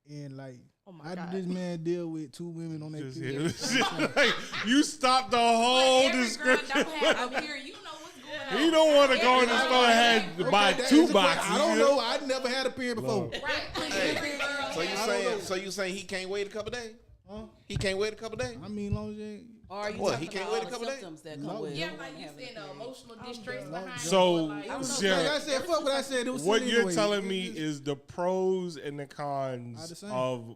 and like
Oh my
how
God.
did this man deal with two women on their
Just
period?
hear this shit. Like, you stopped the whole
Every girl
description.
don't have a period. You know what's going on.
He don't want to go in the store and have buy
that
two
is a question.
boxes.
I don't
you
know. I never had a period before.
Right.
Hey, so you
I don't
saying
know.
you saying he can't wait a couple days?
Huh?
He can't wait a couple days?
I mean, long as you ain't.
Or are you
What,
talking
he can't
about
wait
all
a
the
couple days?
symptoms that come
No.
with
Yeah,
it?
like you said, the emotional distress behind it.
So,
Like,
I don't know.
Sarah,
Like I said, fuck what I said. It was
what
silly
you're
anyway.
telling me
It's just-
is the pros and the
Are the
cons
same.
of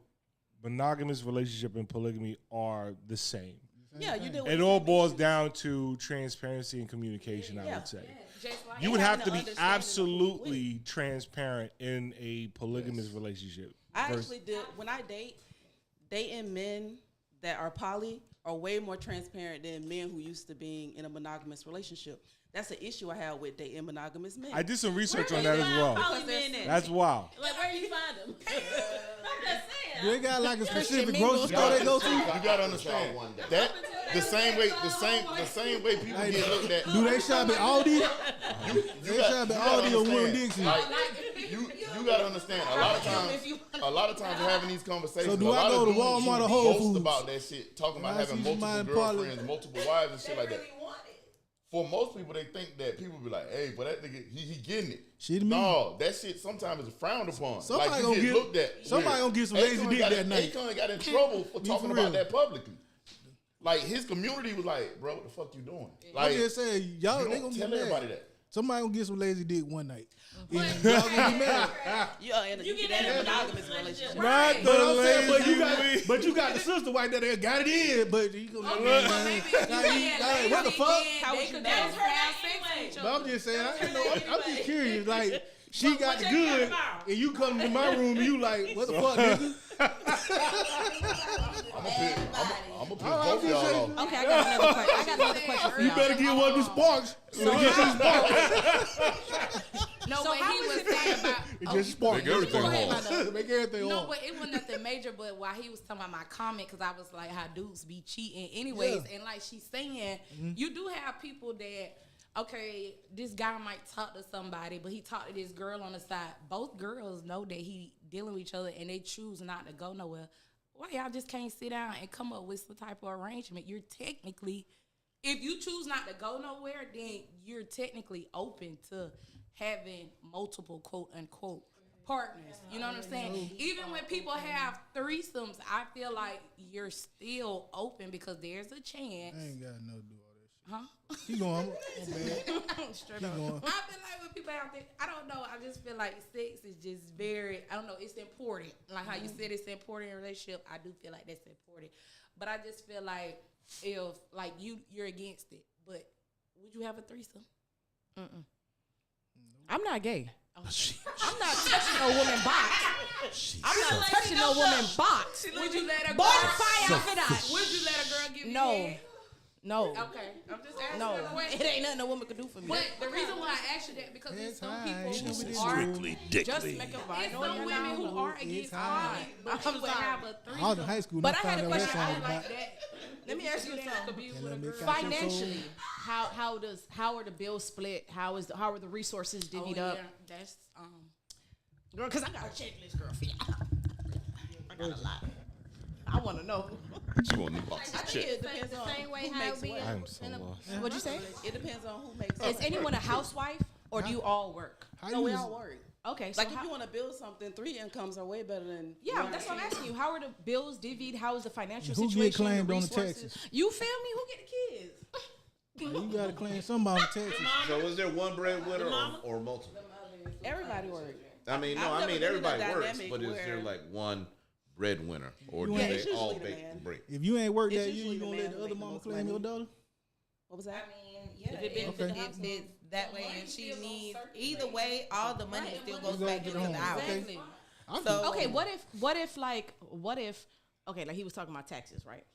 monogamous relationship and polygamy are the same.
Yeah, you do.
It all boils down to transparency and communication, I would say.
just like
You would
having
have to
an
be
understanding of who you
absolutely transparent in a polygamous relationship.
I
Versus-
actually did when I dating men that are poly are way more transparent than men who used to being in a monogamous relationship. That's an issue I have with dating monogamous men.
I did some research on
Where
that
you
as
find
well.
poly men at?
That's wild.
Like, where you find them? I'm just
Do they
saying.
got like a specific
mingle
grocery store they go to?
You gotta understand that the same way people get looked at.
Do they shop at Aldi?
You
They
got-
shop
you
at
gotta
Aldi or Will
understand,
Dixie?
like, you gotta understand. A lot of times we're having these conversations.
So do
a
I
lot
go
of
to
dudes
Walmart
who
or Whole
boast
Foods?
about that shit, talking about
When I
having
see
multiple
somebody probably-
girlfriends, multiple wives, and shit like that. For most people, they think that people be like, "Hey, but that nigga, he getting it."
Shit to me.
No, that shit sometimes is frowned upon.
Somebody
like,
gonna
you
get-
looked at.
somebody
weird.
gonna get some lazy
Akon
dick
got-
that night.
Akon got in trouble for
Be
talking
for
about
real.
that publicly. Like his community was like, "Bro, what the fuck you doing?" Like,
I'm just saying, y'all
you
they
don't
gonna
tell
get
everybody
mad.
that.
Somebody gonna get some lazy dick one night. And y'all gonna be mad.
You are in a,
You
you
get
in a
that
monogamous relationship.
Not the
But I'm saying,
lazy
but you got the sister right there that got it in, but you gonna
Okay,
man,
but maybe if you
now
being
you- like, what the
lazy,
fuck?
then
How
they
would you
could
know?
just
That was her
have sex
anyway.
with each
But I'm
other.
just saying, I'm just curious. Like, she got the
what you
good,
about?
and you come to my room and you like, what the fuck, nigga?
I'm gonna piss
All right,
both
I'm just
y'all
saying.
off.
Okay, I got another question. I got another question for
You
y'all.
better get one of the sparks. So get some sparks.
No,
So
what
how
he
is
was
it
saying about
It just sparks.
Make everything
Go ahead,
hard.
my love.
Make everything
no,
hard.
but it wasn't nothing major. But while he was talking about my comment, because I was like, how dudes be cheating, anyways,
Yeah.
and like she's saying, you do have people that. Okay, this guy might talk to somebody, but he talked to this girl on the side. Both girls know that he dealing with each other, and they choose not to go nowhere. Why y'all just can't sit down and come up with some type of arrangement? You're technically, if you choose not to go nowhere, then you're technically open to having multiple quote unquote partners. You know what I'm saying? Even when people have threesomes, I feel like you're still open because there's a chance.
I ain't got no do all that shit.
Huh?
Keep going. I'm bad.
Straight
Keep
up.
going.
I feel like when people have this, I don't know. I just feel like sex is just very, I don't know, it's important. Like how you said it's important in a relationship, I do feel like that's important. But I just feel like if like you're against it, but would you have a threesome?
I'm not gay.
I'm not touching no woman box. I'm not touching no woman box. Would you let a girl
Bonfire for that.
Would you let a girl give you
No.
head?
No.
Okay, I'm just asking
No.
a question.
It ain't nothing a woman could do for me.
But the reason why I asked you that because there's some
high.
people
It's
who are
Strictly
just
dickly.
make a there's some women who are against
high.
poly, but she would have a
I was
threesome.
in high school.
But
and
I had a
found out that
question.
song
I
was
like
about.
that.
Let me ask you
That could
something.
be with a girl.
Financially, how are the bills split? How are the resources divvied up?
That's
Girl, because I got a checklist, girl, for y'all. I got a lot. I want to know.
She want me box
I
of
think
chips.
it depends on
same way
who
how
makes
it be.
what.
I am so lost.
What'd you say?
It depends on who makes
Is
what.
anyone a housewife or do you all work?
No, we all work.
Okay, so
Like if you want to build something, 3 incomes are way better than
yeah,
one
that's
or
what I'm
two.
asking you. How are the bills divvied? How is the financial
Who get
situation?
claimed on the
resources?
taxes?
You feel me? Who get the kids?
You gotta claim somebody on Texas.
So is there one breadwinner or multiple?
Everybody works.
I mean, no,
I've
I
never
mean
been in a
everybody works,
dynamic
but is there
where-
like one breadwinner, or do
Yeah,
they
it's
all
usually the
make
man.
the break?
If you ain't worked
It's
that year,
usually
you
the
gonna
man
let the
who
other
make the
mama
most
claim
money.
your daughter?
What was
I
that?
mean, yeah,
If it benefit the
it's that way. If she needs either way, all the money still goes
Go
back
get
into
home.
the house.
Okay.
Exactly.
I'm
So-
Okay, what if okay, like he was talking about taxes, right?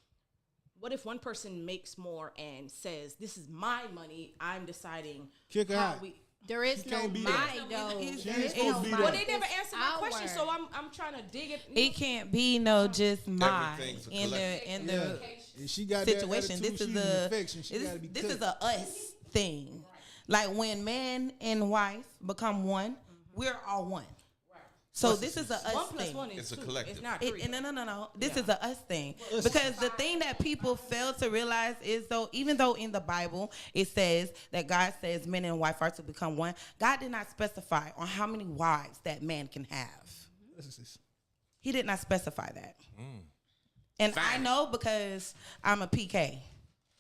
What if one person makes more and says, "This is my money. I'm deciding
Kick her
how
out.
we."
There is
She
no
can't be
my
there.
though.
It's-
She ain't
it's
supposed to be
mine.
Well,
there.
they never answered my
our
question, so I'm trying to dig it.
It can't be no just mine
Everything's a
in the
collective.
If she got
situation.
that attitude,
This is
she's an infection. She gotta be
this
cut.
is a us thing. Like when man and wife become one, we're all one. So this is a us
1 +
thing.
1 is
It's a
2.
collective.
It's not 3.
No. This is a us thing. Because the thing that people fail to realize is even though in the Bible it says that God says men and wife are to become one, God did not specify on how many wives that man can have. He did not specify that. And I know because I'm a PK.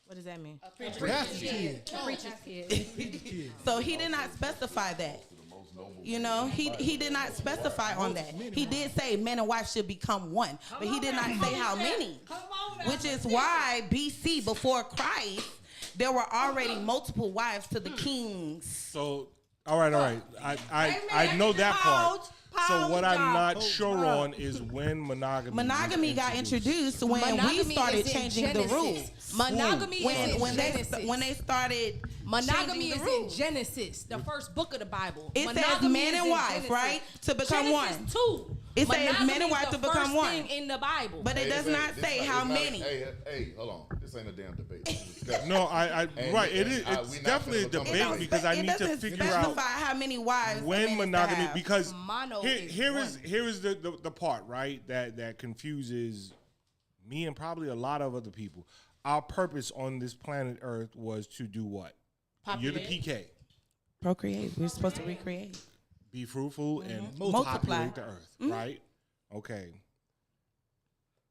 What does that mean?
That's the kid.
Preacher's kid.
So he did not specify that. You know, he did not specify on that. He did say man and wife should become one, but he did not say how many. Which is why BC, before Christ, there were already multiple wives to the kings.
So, all right. I know that part. So what I'm not sure on is when monogamy
Got introduced when
Monogamy
we started
is in
changing the
Genesis.
rules.
Monogamy is in
When
Genesis.
they started
Monogamy
changing
is
the
in
rules.
Genesis, the first book of the Bible.
It says
Monogamy
man
is
and
in
wife,
Genesis.
right? To become
Genesis
one.
2.
It says
Monogamy
man and
is
wife
the
to become
first
one.
thing in the Bible.
But it does not say how many.
Hey, hold on. This ain't a damn debate. This is a discussion.
No,
And-
right. It
and
is.
we
It's
not
definitely a
finna become
debate
a
because I
It
need to
doesn't
figure
specify
out
how many wives a man
when
is to
monogamy.
have.
Because
Mono
here
is
is the part right that confuses me and probably a lot of other people. Our purpose on this planet Earth was to do what? You're the PK.
Procreate. We're supposed to recreate.
Be fruitful and
Multiply.
populate the earth, right? Okay.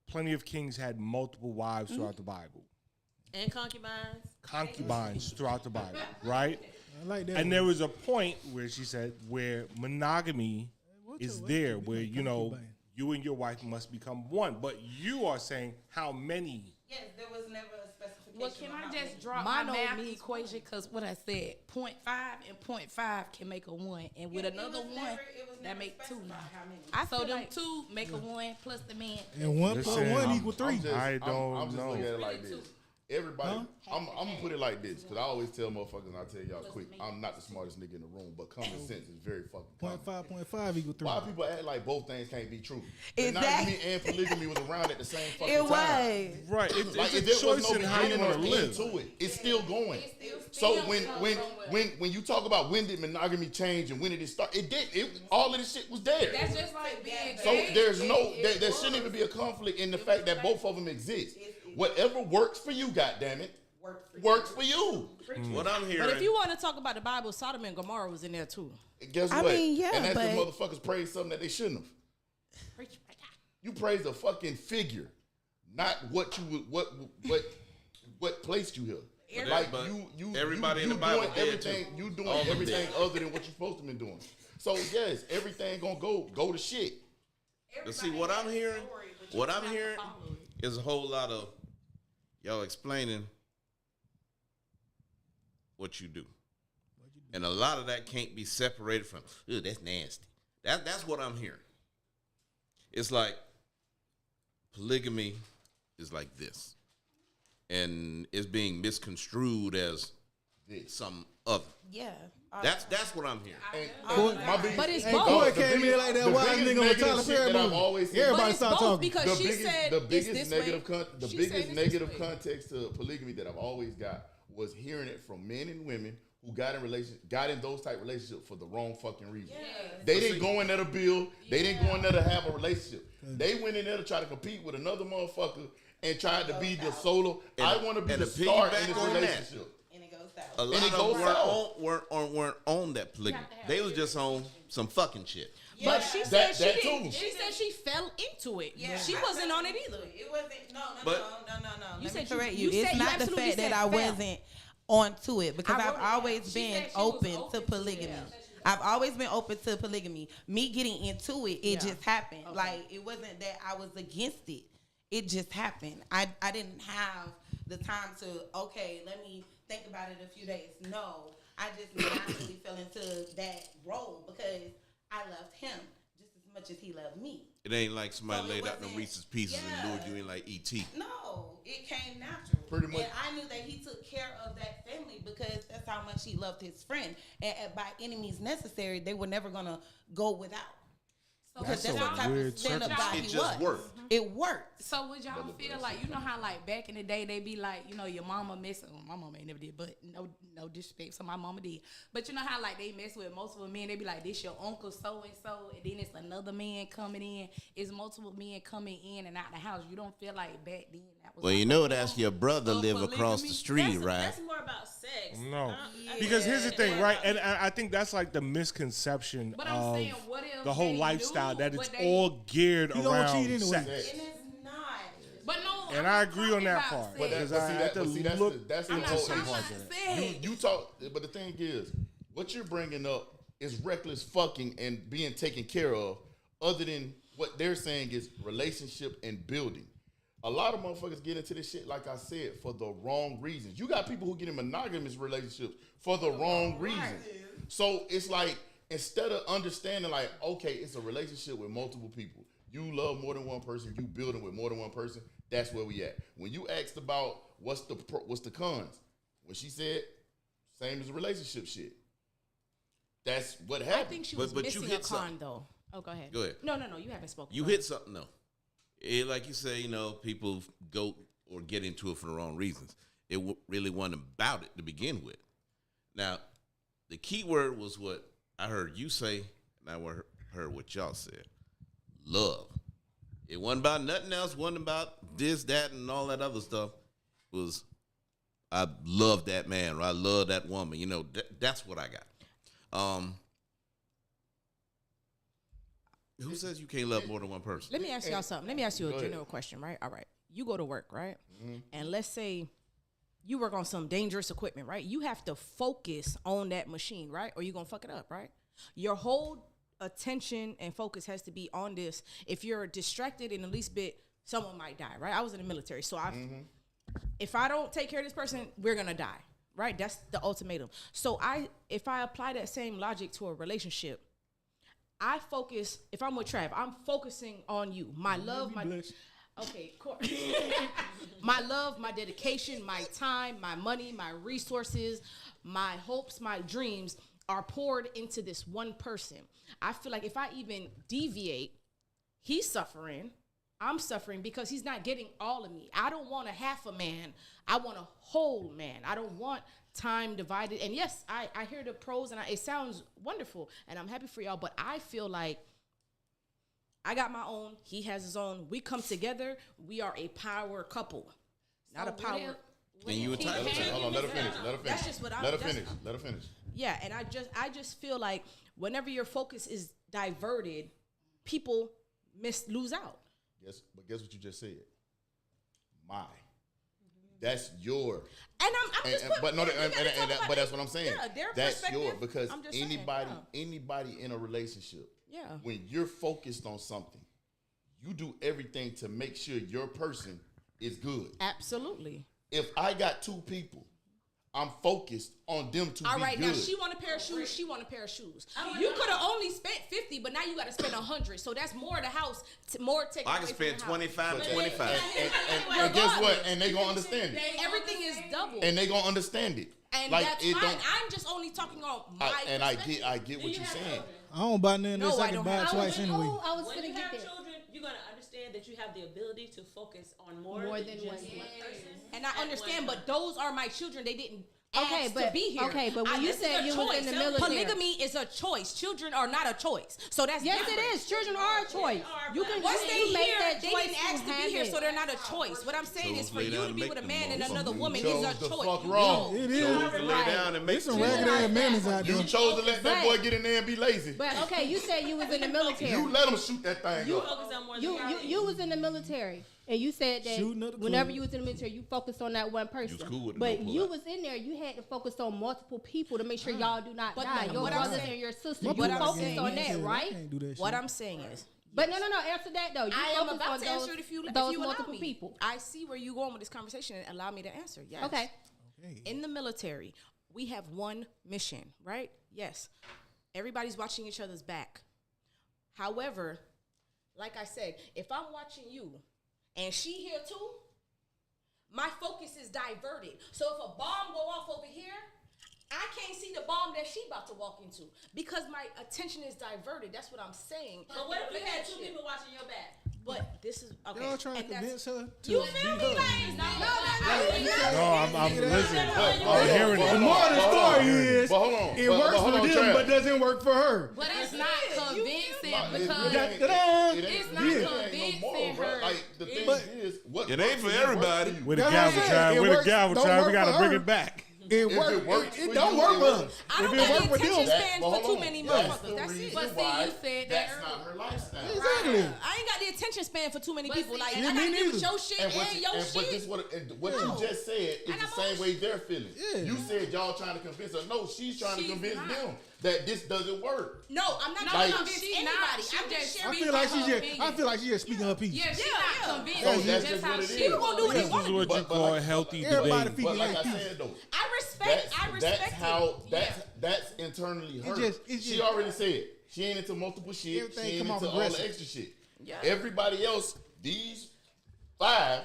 Plenty of kings had multiple wives throughout the Bible.
And concubines.
Concubines throughout the Bible, right?
I like that.
And there was a point where she said where monogamy is there, where you and your wife must become one. But you are saying how many?
Yes, there was never a specification.
Well, can
on
I
how
just
many.
drop my
Mono
math
means
equation? Because what I said, 0.5 and 0.5 can make a 1. And with another 1, that make 2 now.
I
So
feel
them
like
2 make a 1 plus the man.
And 1 plus
Listen,
1 equal 3.
I'm just
know.
looking at it like this. Everybody, I'm gonna put it like this because I always tell motherfuckers, and I tell y'all quick, I'm not the smartest nigga in the room, but common sense is very fucking common.
0.5 equal 3.
Why people act like both things can't be true?
Exactly.
Monogamy and polygamy was around at the same fucking
It
time.
was.
Right. It's
Like
a
if there was
choice
no
in how you
beginning
want
or
to
end
live.
to it, it's still going. So when you talk about when did monogamy change and when did it start, it did. All of this shit was there.
That's just like being
So
gay.
there's there shouldn't even be a conflict in the fact that both of them exist. Whatever works for you, goddammit, works for you.
What I'm hearing.
But if you want to talk about the Bible, Sodom and Gomorrah was in there too.
Guess
I
what?
mean, yeah,
and that's
but-
the motherfuckers praise something that they shouldn't have. You praised a fucking figure, not what you what placed you here.
But
Like
but
you
everybody in
you
the Bible
doing
dead,
everything.
too.
You doing
All of them
everything
dead.
other than what you're supposed to be doing. So yes, everything gonna go to shit.
But see, what I'm hearing is a whole lot of y'all explaining what you do. And a lot of that can't be separated from, ew, that's nasty. That's what I'm hearing. It's like polygamy is like this. And it's being misconstrued as some other.
Yeah.
That's what I'm hearing.
But it's
Hey,
both.
Boy came in like that
the
wild
biggest
nigga on
negative
Tyler
shit
Perry
that I've
movie.
always seen.
But
Everybody
it's
start
both
talking.
because she said
the
it's
biggest
this
negative
way.
the
She
biggest
said it's this
negative
way.
context to polygamy that I've always got was hearing it from men and women who got in those type relationships for the wrong fucking reason. They didn't go in there to build. They didn't go in there to have a relationship. They went in there to try to compete with another motherfucker, and tried to be the solo. I want to be
and
the
to
star in
piggyback
this
on that,
relationship.
And it goes south.
A lot
it
of
goes
them
south.
weren't on that polygamy. They was just on some fucking shit.
But she said
That
she didn't.
too.
She said she fell into it.
Yeah,
She
I
wasn't
felt
on it either.
It wasn't. No.
You
Let
said
me correct
you
you.
said
It's
you
not the
absolutely
fact
said
that I
fell.
wasn't onto it because
I
I've
wrote it
always
down. She
been
said she was
open to
open to
polygamy.
it.
I've always been open to polygamy. Me getting into it,
Yeah.
just happened.
Okay.
Like it wasn't that I was against it. It just happened. I didn't have the time to let me think about it a few days. No, I just naturally fell into that role because I loved him just as much as he loved me.
It ain't like somebody
So it
laid out the
wasn't-
Reese's Pieces and
yeah.
lured you in like E.T.
No, it came natural.
Pretty much.
And I knew that he took care of that family because that's how much he loved his friend. And by any means necessary, they were never gonna go without. Because that's what type
weird
of stand-up
circumstance.
guy
It
he
just
was.
worked.
It worked.
So would y'all feel like, you know how like back in the day they be like, you know, your mama messing, well, my mama ain't never did, but no disrespect, so my mama did. But you know how like they mess with multiple men, they be like, this your uncle so and so, and then it's another man coming in. It's multiple men coming in and out the house. You don't feel like back then that was
Well,
like
you know that's your brother
of
live across
polygamy?
the street, right?
That's more about sex.
No,
I
because here's the thing,
yeah.
right? And I think that's like the misconception
But I'm
of
saying, what if
the whole
they
lifestyle
knew,
that it's
but they-
all geared
You don't cheat
around
anyway.
sex.
And it's not.
But no,
And
I'm
I
not
agree on
talking
that
about
part.
sex.
Because
But
I
see,
had to look
that's
I'm
the
not
whole
talking
issue.
about sex.
You talk, but the thing is, what you're bringing up is reckless fucking and being taken care of. Other than what they're saying is relationship and building. A lot of motherfuckers get into this shit, like I said, for the wrong reasons. You got people who get in monogamous relationships for the wrong reasons. So it's like instead of understanding, like, okay, it's a relationship with multiple people. You love more than one person. You building with more than one person. That's where we at. When you asked about what's the cons, when she said same as relationship shit, that's what
I
happened.
think she
But-
was
but you
missing a
hit
con
something.
though. Oh, go ahead.
Go ahead.
No, you haven't spoken.
You
Go
hit
ahead.
something though. Like you say, you know, people go or get into it for the wrong reasons. It really wasn't about it to begin with. Now, the key word was what I heard you say, and I heard what y'all said. Love. It wasn't about nothing else. Wasn't about this, that, and all that other stuff. It was, I love that man, or I love that woman. You know, that's what I got. Who says you can't love more than one person?
Let me ask y'all something. Let me ask you
Go
a
ahead.
general question, right? All right. You go to work, right?
Mm-hmm.
And let's say you work on some dangerous equipment, right? You have to focus on that machine, right? Or you're going to fuck it up, right? Your whole attention and focus has to be on this. If you're distracted in the least bit, someone might die, right? I was in the military, so if I don't take care of this person, we're going to die, right? That's the ultimatum. So if I apply that same logic to a relationship, I focus, if I'm with Trav, I'm focusing on you. My love, my love, my dedication, my time, my money, my resources, my hopes, my dreams are poured into this one person. I feel like if I even deviate, he's suffering, I'm suffering because he's not getting all of me. I don't want a half a man. I want a whole man. I don't want time divided. And yes, I hear the pros and it sounds wonderful and I'm happy for y'all, but I feel like I got my own, he has his own. We come together, we are a power couple, not a power.
And you entitled to.
Hold on, let her finish. Let her finish.
That's just what I'm.
Let her
that's-
finish. Let her finish.
Yeah, and I just feel like whenever your focus is diverted, people lose out.
Guess what you just said? That's your.
And I'm just putting,
but no,
we gotta talk about
but that's what I'm saying.
Yeah, their
that's
perspective,
your because
I'm just saying,
anybody in a relationship,
Yeah.
when you're focused on something, you do everything to make sure your person is good.
Absolutely.
If I got two people, I'm focused on them to
All
be
right,
good.
now she want a pair of shoes. She want a pair of shoes. You could have only spent 50, but now you got to spend 100. So that's more the house, more taken
I
away
can
from
spend
the house.
25, 25.
and guess what? And they gonna understand it.
Everything is double.
And they gonna understand it.
And
like
that's
it
fine.
don't.
I'm just only talking on my perspective.
I get what you're saying.
I don't buy nothing
No,
unless
I
I can
don't
buy it
have-
twice anyway.
I was
When
gonna
you
get
have
there.
children, you're gonna understand that you have the ability to focus on more
More
than
than
just
one.
one person.
And I
at
understand,
one
but those are my children. They didn't.
Okay,
asked
but
to be here.
when you
this is
said
a
you was in
choice.
the military,
polygamy is a choice. Children are not a choice. So that's
yes,
different.
it is. Children are a choice. You can
Once they
make
here,
that
they
choice
didn't ask to be here, so they're not a choice. What I'm saying is for
Chose to lay
you
down
to
and
be
make
with a
the
man and
most.
another woman
chose
is a
the
choice.
fuck wrong.
It
Chose
is.
to lay down and make
There's some
choices.
ragged ass mammies out
You
there.
chose to let that boy get in there and be lazy.
But okay, you said you was in the military.
You let him shoot that thing
You-
up.
Focus on more than
You was in the military, and you said
Shooting
that
up the
whenever
club.
you was in the military, you focused on that one person.
was cool with it,
But
no
you
pull-out.
was in there, you had to focus on multiple people to make sure y'all do not
But
die.
no,
Your
what I'm
brothers
saying-
and your sisters.
My
You
people
focused
getting
on
hit,
that,
I
right?
can't do that
What
shit.
I'm saying is,
But no, answer that though. You
I am
focused
about
on
to answer
those-
it if you
those
allow
multiple
me.
people.
I see where you going with this conversation and allow me to answer. Yes.
Okay.
In the military, we have one mission, right? Yes. Everybody's watching each other's back. However, like I said, if I'm watching you and she here too, my focus is diverted. So if a bomb go off over here, I can't see the bomb that she about to walk into because my attention is diverted. That's what I'm saying.
But what if you had two people watching your back?
But this is okay.
Y'all trying to
and that's-
convince her to
You feel me?
be her.
Like,
No, I'm listening. I'm hearing
The
it.
moral of the story is
But hold on.
it
But
works
hold
for
on,
them,
Trav.
but doesn't work for her.
But it's not convincing
Nah,
because
it's
not
no
convincing
moral, bro.
her.
Like the thing
But-
is, what
It ain't for everybody.
With a
That's what I'm
gavel
saying.
tribe,
It
with a
works-
gavel
don't
tribe, we
work
gotta
for
bring
her.
it back.
It
If
works.
it works
It
for
don't
you,
work
it
for her.
works.
I don't
If it
got
work
the
for
attention
them,
span
But
for
hold
too
on.
many
That's
motherfuckers.
the
That's
reason
it.
But see,
why
you said that
that's
earlier.
not her lifestyle.
Exactly.
I ain't got the attention span for too many
But
people.
see,
Like,
and
I
me
gotta deal with
neither.
your shit and, your
But
shit.
this what you just said is
And
the
I'm
same way they're feeling.
Yeah.
You said y'all trying to convince her. No, she's trying to
She's
convince
not.
them that this doesn't work.
No, I'm not
No,
trying to
no,
convince
she's
anybody.
not. She
I'm just
just
I
sharing.
feel like
her
she's just.
opinion.
I feel like she's just speaking her piece.
Yeah, she's
Yeah,
not
yeah.
convinced.
So that's
Just
just
how
what it
she
is.
People gonna do what they
This
want
is
to
what
do.
you call a healthy
Everybody
debate.
feel
But like
like
I
peace.
said though,
I respect
that's how
Yeah.
that's internally her.
it's
She
just-
already said she ain't into multiple shit.
Everything
She ain't
come off
into all the
aggressive.
extra shit.
Yeah.
Everybody else, these 5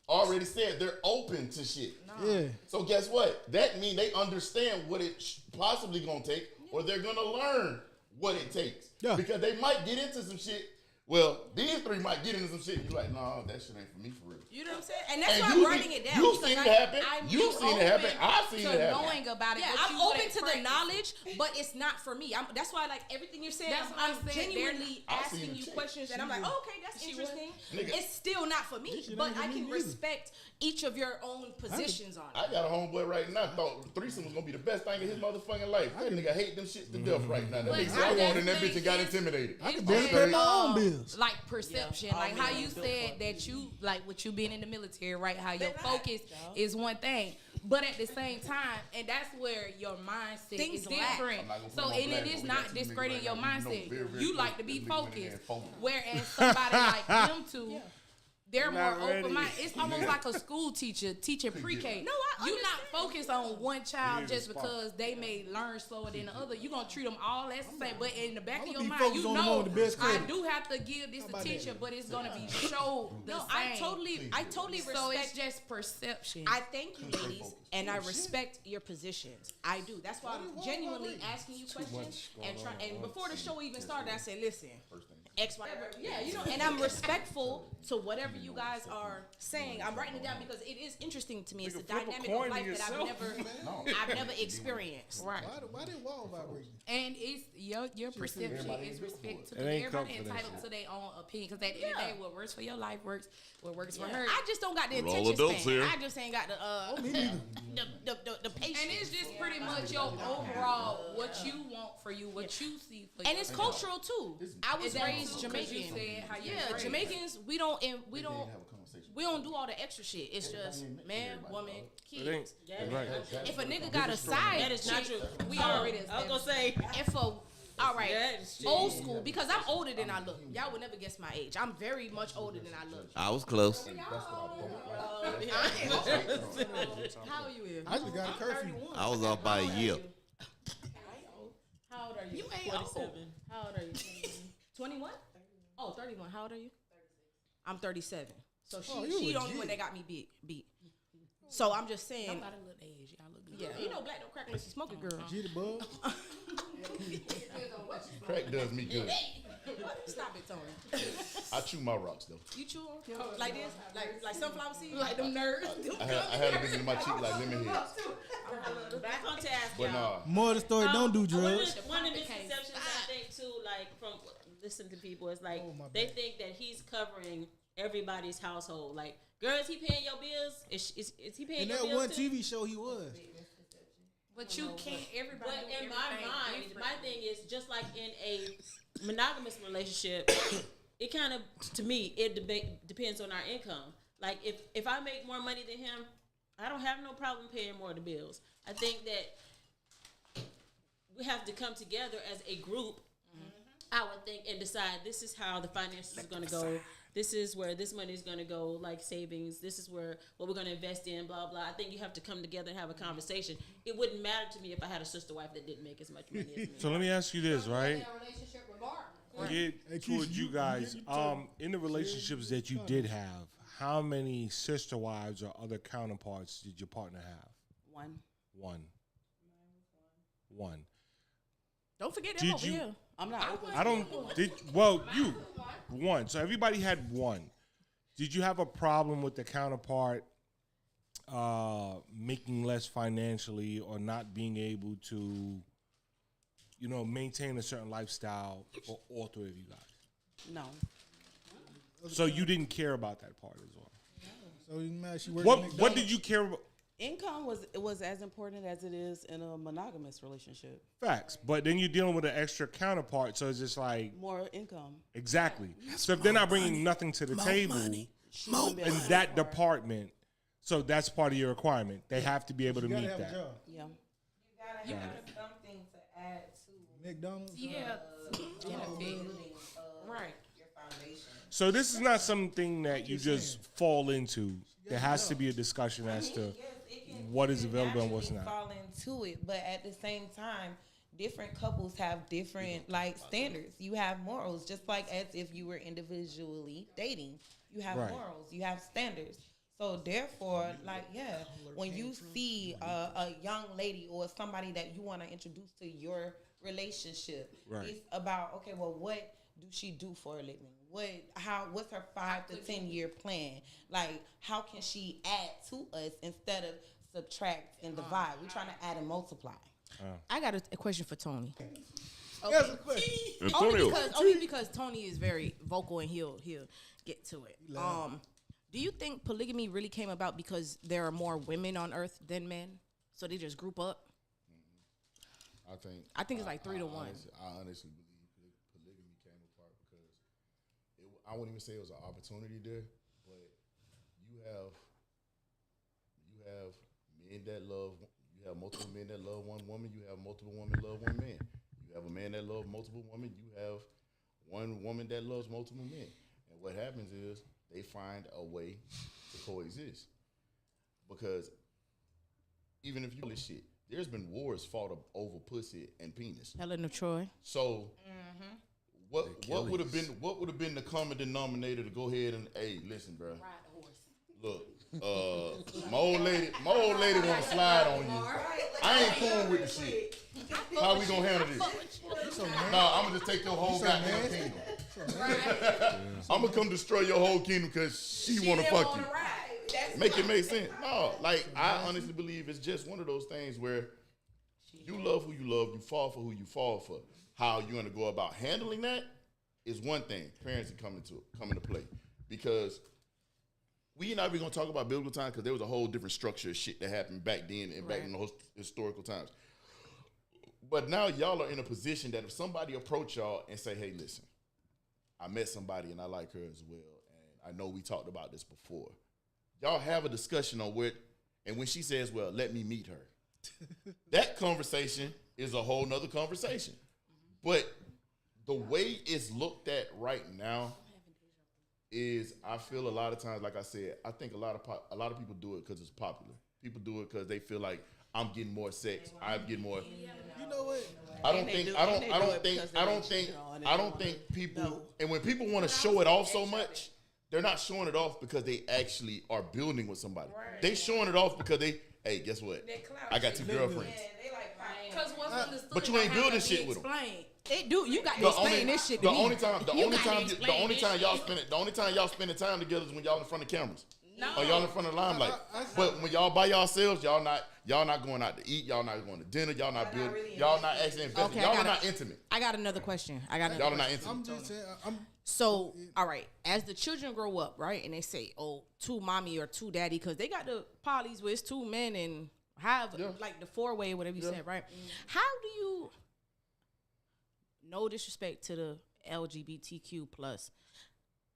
already said they're open to shit.
Yeah.
So guess what? That means they understand what it possibly gonna take, or they're gonna learn what it takes.
Yeah.
Because they might get into some shit. Well, these 3 might get into some shit. You're like, no, that shit ain't for me for real.
You know what I'm saying? And that's
And
why I'm
you
writing
see-
it down.
you
because
seen it
I-
happen.
I'm
You seen it happen.
open
I've seen
to
it happen.
knowing about it.
Yeah,
but
I'm
you
open
ain't
to the
practicing.
knowledge, but it's not for me. That's why, like everything you're saying,
That's what
I'm
I'm saying.
genuinely
I seen
asking
the
you
chick.
questions, and I'm like, oh, okay, that's interesting.
Nigga.
It's still not for me,
shit
but
ain't
I
for me
can
neither.
respect each of your own positions on it.
I got a homeboy right now thought threesome was gonna be the best thing in his motherfucking life. That nigga hate them shits to death right now. That
But
nigga said I
I
walked in that
just
bitch and
think
got
it's-
intimidated.
I can
It's
barely
just,
pay my own bills.
like perception,
Yeah.
like
All
how
men
you
built
said
for
that you like with you being in the military, right? How your
They're not,
focus
though.
is one thing, but at the same time, and that's where your mindset
Things
is
lack.
different.
I'm not gonna put
So
them on
and
blast,
it
but
is
we got
not
two niggas
discrediting
right
your
now who know
mindset.
very, very
You
good
like to be
that niggas went in there
focused,
and focused.
whereas somebody like them two. They're more
Not ready.
open minded. It's almost like a school teacher teaching pre-K.
No, I
You're not
understand.
focused on one child
Being
just
responsible.
because they may learn slower than the other. You're gonna treat them all as the same. But in the back of
I'ma
your
be
mind,
focused
you
on the one
know
with the best
I
credit.
do have to give this
How about
attention,
that?
but it's gonna be showed the
No,
same.
I totally
So it's
respect.
just perception.
I thank you, ladies, and I respect your positions. I do. That's why I'm genuinely asking you questions and before the show even started, I said, listen, X, Y, yeah, you know, and I'm respectful to whatever you guys are saying. I'm writing it down because it is interesting to me. It's a
Nigga, flip a
dynamic
coin
of
to
life that
yourself.
I've never experienced.
Right.
Why did wall vibrate?
And it's your perception is respect to
It ain't
everybody
confidence.
entitled to their own opinion. Because at the end of the day, what works for your life works. What works for her.
I just don't got the
We're all
attention
adults
span.
here.
I just ain't got the patience.
And it's just pretty much your overall what you want for you, what you see for you.
And it's cultural too. I was
Is that
raised
too? 'Cause you
Jamaican.
said how you
Yeah,
was raised.
Jamaicans, we don't
Have a conversation.
we don't do all the extra shit. It's just man, woman,
It ain't.
kids.
Right.
If a nigga got a side,
That is not
chick,
true.
we already.
I was gonna say.
If a all right,
That is true.
old school because I'm older than I look. Y'all would never guess my age. I'm very much older than I look.
I was close.
How old you is?
I just got a curfew.
I was off by a year.
How old are you? You ain't old. How old are you? 21? Oh, 31. How old are you? 36. I'm 37. So she the only one that got me beat. So I'm just saying.
Y'all got a little age. Y'all look good.
Yeah, you know, black don't crack unless you smoke it, girl.
G the bug.
Crack does me good.
Stop it, Tony.
I chew my rocks though.
You chew them like this, like sunflower seeds, like them nerds.
I had a bit in my cheek like lemon heads.
Back on task,
But
y'all.
nah,
More of the story, don't do drugs.
One of the misconceptions I think too, like from listening to people, is like they think that he's covering everybody's household. Like, girl, is he paying your bills? Is he paying
In
your
that
bills
one
too?
TV show, he was.
But you can't. Everybody.
But
do
in my
everything
mind,
different.
my thing is just like in a monogamous relationship, it kind of, to me, it depends on our income. Like if I make more money than him, I don't have no problem paying more of the bills. I think that we have to come together as a group, I would think, and decide this is how the finances is going to go. This is where this money is going to go, like savings. This is where what we're going to invest in, blah, blah. I think you have to come together and have a conversation. It wouldn't matter to me if I had a sister wife that didn't make as much money as me.
So let me ask you this, right?
Relationship regardless.
Get
Hey, Keisha,
towards you guys.
you tell-
In the relationships that you did have, how many sister wives or other counterparts did your partner have?
One.
One.
Don't forget
Did
them over
you-
here.
I'm not open.
I don't. You one. So everybody had one. Did you have a problem with the counterpart making less financially or not being able to, maintain a certain lifestyle for all three of you guys?
No.
So you didn't care about that part as well.
So you mad she worked
What did you care about?
Income was as important as it is in a monogamous relationship.
Facts. But then you're dealing with an extra counterpart, so it's just like
More income.
exactly. So if they're not bringing nothing to the table in that department, so that's part of your requirement. They have to be able to
You gotta
meet
have a
that.
job.
Yeah.
You gotta have something to add to
McDonald's.
Yeah.
building
Right.
your foundation.
So this is not something that you just fall into. There has to be a discussion as to what is available and what's not.
Fall into it, but at the same time, different couples have different standards. You have morals, just like as if you were individually dating. You have
Right.
morals, you have standards. So therefore, when you see a young lady or somebody that you want to introduce to your relationship,
Right.
it's about what do she do for a living? What's her 5 to 10 year plan? Like, how can she add to us instead of subtract and divide? We're trying to add and multiply.
I got a question for Tony.
That's a question.
Only because Tony is very vocal and he'll get to it. Do you think polygamy really came about because there are more women on earth than men? So they just group up? I think it's like 3 to 1.
I honestly believe polygamy came apart because I wouldn't even say it was an opportunity there, but you have men that love. You have multiple men that love one woman. You have multiple women love one man. You have a man that loves multiple women. You have one woman that loves multiple men. And what happens is they find a way to coexist. Because even if you this shit, there's been wars fought over pussy and penis.
Helen of Troy.
So what would have been the common denominator to go ahead and listen, bro.
Ride the horse.
Look, my old lady want to slide on you. I ain't cool with the shit. How we gonna handle this? No, I'm gonna just take your whole goddamn kingdom. I'm gonna come destroy your whole kingdom because she wanna fuck you. Make it make sense. No, I honestly believe it's just one of those things where you love who you love, you fall for who you fall for. How you gonna go about handling that is one thing. Parents are come into play because we not even gonna talk about biblical times because there was a whole different structure of shit that happened back then and back in those historical times. But now y'all are in a position that if somebody approach y'all and say, "Hey, listen, I met somebody and I like her as well, and I know we talked about this before." Y'all have a discussion on and when she says, "Well, let me meet her," that conversation is a whole nother conversation. But the way it's looked at right now is, I feel a lot of times, like I said, I think a lot of people do it because it's popular. People do it because they feel like I'm getting more sex. I'm getting more.
You know what?
I don't think people. And when people want to show it off so much, they're not showing it off because they actually are building with somebody. They showing it off because hey, guess what? I got 2 girlfriends.
Because what's understood,
But you ain't building shit with them.
It do. You got to
The
explain
only,
this shit to
the
me.
only time, the
You
only
gotta
time,
explain
the only
this
time y'all
shit.
spend it, the only time y'all spending time together is when y'all in front of cameras.
No.
Or y'all in front of the limelight. But when y'all by yourselves, y'all not going out to eat. Y'all not going to dinner. Y'all not building. Y'all not actually investing.
Okay,
Y'all are not intimate.
I got another question.
Y'all are not intimate.
I'm just saying.
So, all right, as the children grow up, right, and they say, "Oh, two mommy or two daddy," because they got the polys where it's two men and have like the 4-way, whatever you said, right? How do you? No disrespect to the LGBTQ plus.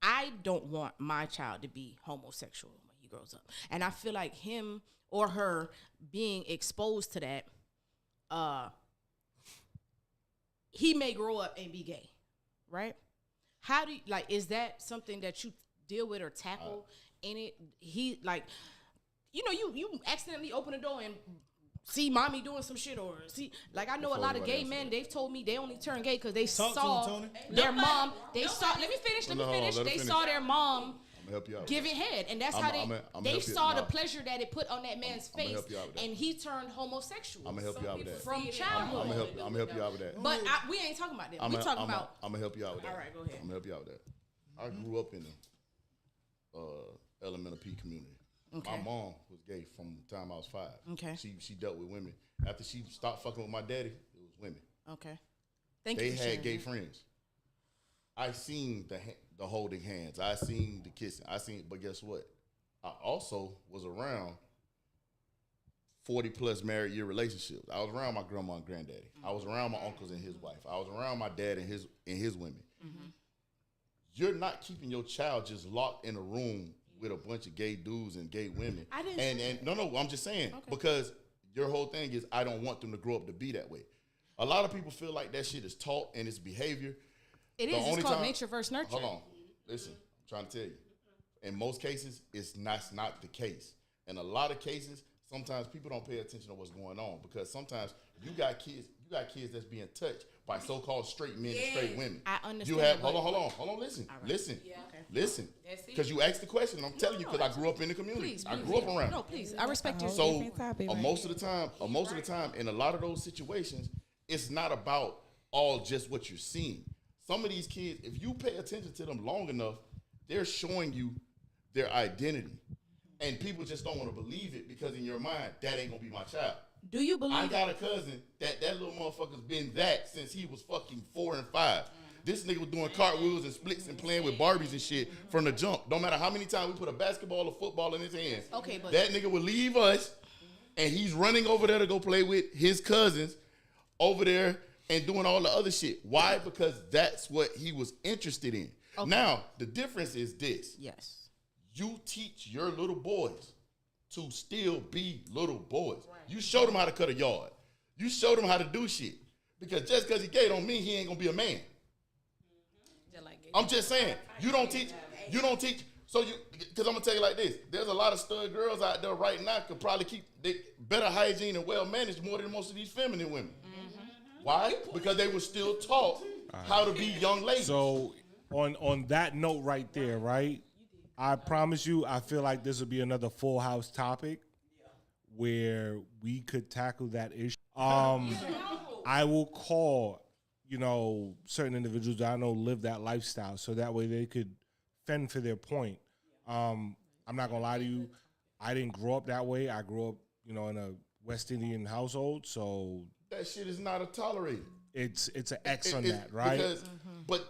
I don't want my child to be homosexual when he grows up, and I feel like him or her being exposed to that, he may grow up and be gay, right? How do you, like, is that something that you deal with or tackle in it? He, like, you know, you accidentally open the door and see mommy doing some shit, or see, like, I know a lot of gay men, they've told me they only turn gay because they saw their mom, they saw, let me finish, they saw their mom giving head, and that's how they saw the pleasure that it put on that man's face, and he turned homosexual.
I'm gonna help you out with that.
From childhood.
I'm gonna help you out with that.
But we ain't talking about that. We talking about.
I'm gonna help you out with that.
All right, go ahead.
I'm gonna help you out with that. I grew up in the Elemental P community.
Okay.
My mom was gay from the time I was 5.
Okay.
She dealt with women. After she stopped fucking with my daddy, it was women.
Okay. Thank
they
you. They
had gay friends. I seen the holding hands. I seen the kissing. But guess what? I also was around 40+ married year relationships. I was around my grandma and granddaddy. I was around my uncles and his wife. I was around my dad and his women. Mm-hmm. You're not keeping your child just locked in a room with a bunch of gay dudes and gay women.
I didn't.
No, I'm just saying because your whole thing is I don't want them to grow up to be that way. A lot of people feel like that shit is taught and it's behavior.
It's called nature versus nurture.
Hold on. Listen, I'm trying to tell you. In most cases, it's not the case. In a lot of cases, sometimes people don't pay attention to what's going on because sometimes you got kids that's being touched by so-called straight men and straight women.
I understand.
You have hold on, listen. Listen. Because you asked the question, and I'm telling you because I grew up in the community.
Please,
I grew up around.
No, please. I respect you.
So most of the time, in a lot of those situations, it's not about all just what you're seeing. Some of these kids, if you pay attention to them long enough, they're showing you their identity. And people just don't want to believe it because in your mind, that ain't going to be my child.
Do you believe
I got a cousin that little motherfucker's been that since he was fucking 4 and 5. This nigga was doing cartwheels and splits and playing with Barbies and shit from the jump. Don't matter how many times we put a basketball or football in his hands.
Okay, but
that nigga would leave us and he's running over there to go play with his cousins over there and doing all the other shit. Why? Because that's what he was interested in. Okay. Now, the difference is this.
Yes.
You teach your little boys to still be little boys. Right. You show them how to cut a yard. You show them how to do shit. Because just because he gay don't mean he ain't going to be a man. I'm just saying, you don't teach, so because I'm going to tell you like this, there's a lot of stud girls out there right now could probably keep better hygiene and well managed more than most of these feminine women. Mm-hmm. Why? Because they were still taught how to be young ladies.
So on that note right there, right, I promise you, I feel like this will be another Full House topic where we could tackle that issue. I will call certain individuals that I know live that lifestyle so that way they could fend for their point. I'm not going to lie to you. I didn't grow up that way. I grew up, in a West Indian household, so
that shit is not tolerated.
It's an X on that, right?
Because, but,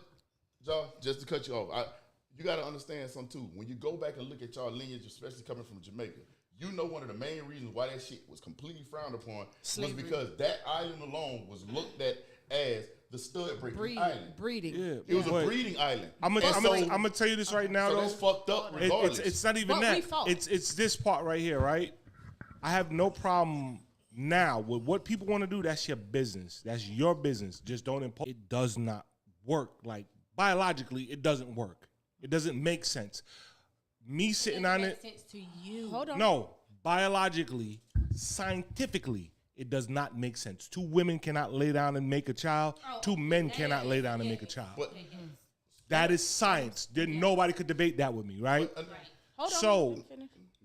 John, just to cut you off, you got to understand something, too. When you go back and look at y'all lineage, especially coming from Jamaica, one of the main reasons why that shit was completely frowned upon was because that island alone was looked at as the stud breeding island.
Breeding.
Yeah,
it was a breeding island.
I'm gonna tell you this right now,
so
though.
That's fucked up regardless.
It's not even that. It's this part right here, right? I have no problem now with what people want to do. That's your business. That's your business. Just don't impose. It does not work. Like biologically, it doesn't work. It doesn't make sense. Me sitting on it.
Sense to you.
Hold on.
No, biologically, scientifically, it does not make sense. 2 women cannot lay down and make a child. 2 men cannot lay down and make a child.
But,
that is science. Nobody could debate that with me, right?
Hold on.
So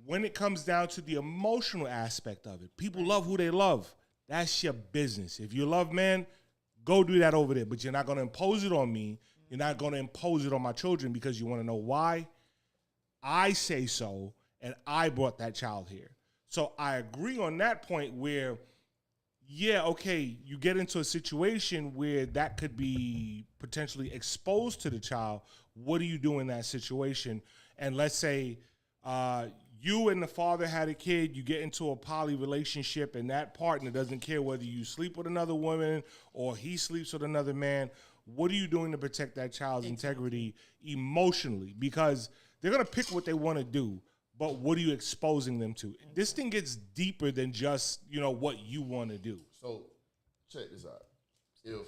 when it comes down to the emotional aspect of it, people love who they love. That's your business. If you love man, Go do that over there, but you're not going to impose it on me. You're not going to impose it on my children because you want to know why? I say so, and I brought that child here. So I agree on that point where, yeah, okay, you get into a situation where that could be potentially exposed to the child. What do you do in that situation? And let's say you and the father had a kid, you get into a poly relationship, and that partner doesn't care whether you sleep with another woman or he sleeps with another man. What are you doing to protect that child's integrity emotionally? Because they're going to pick what they want to do, but what are you exposing them to? This thing gets deeper than just, what you want to do.
So check this out. If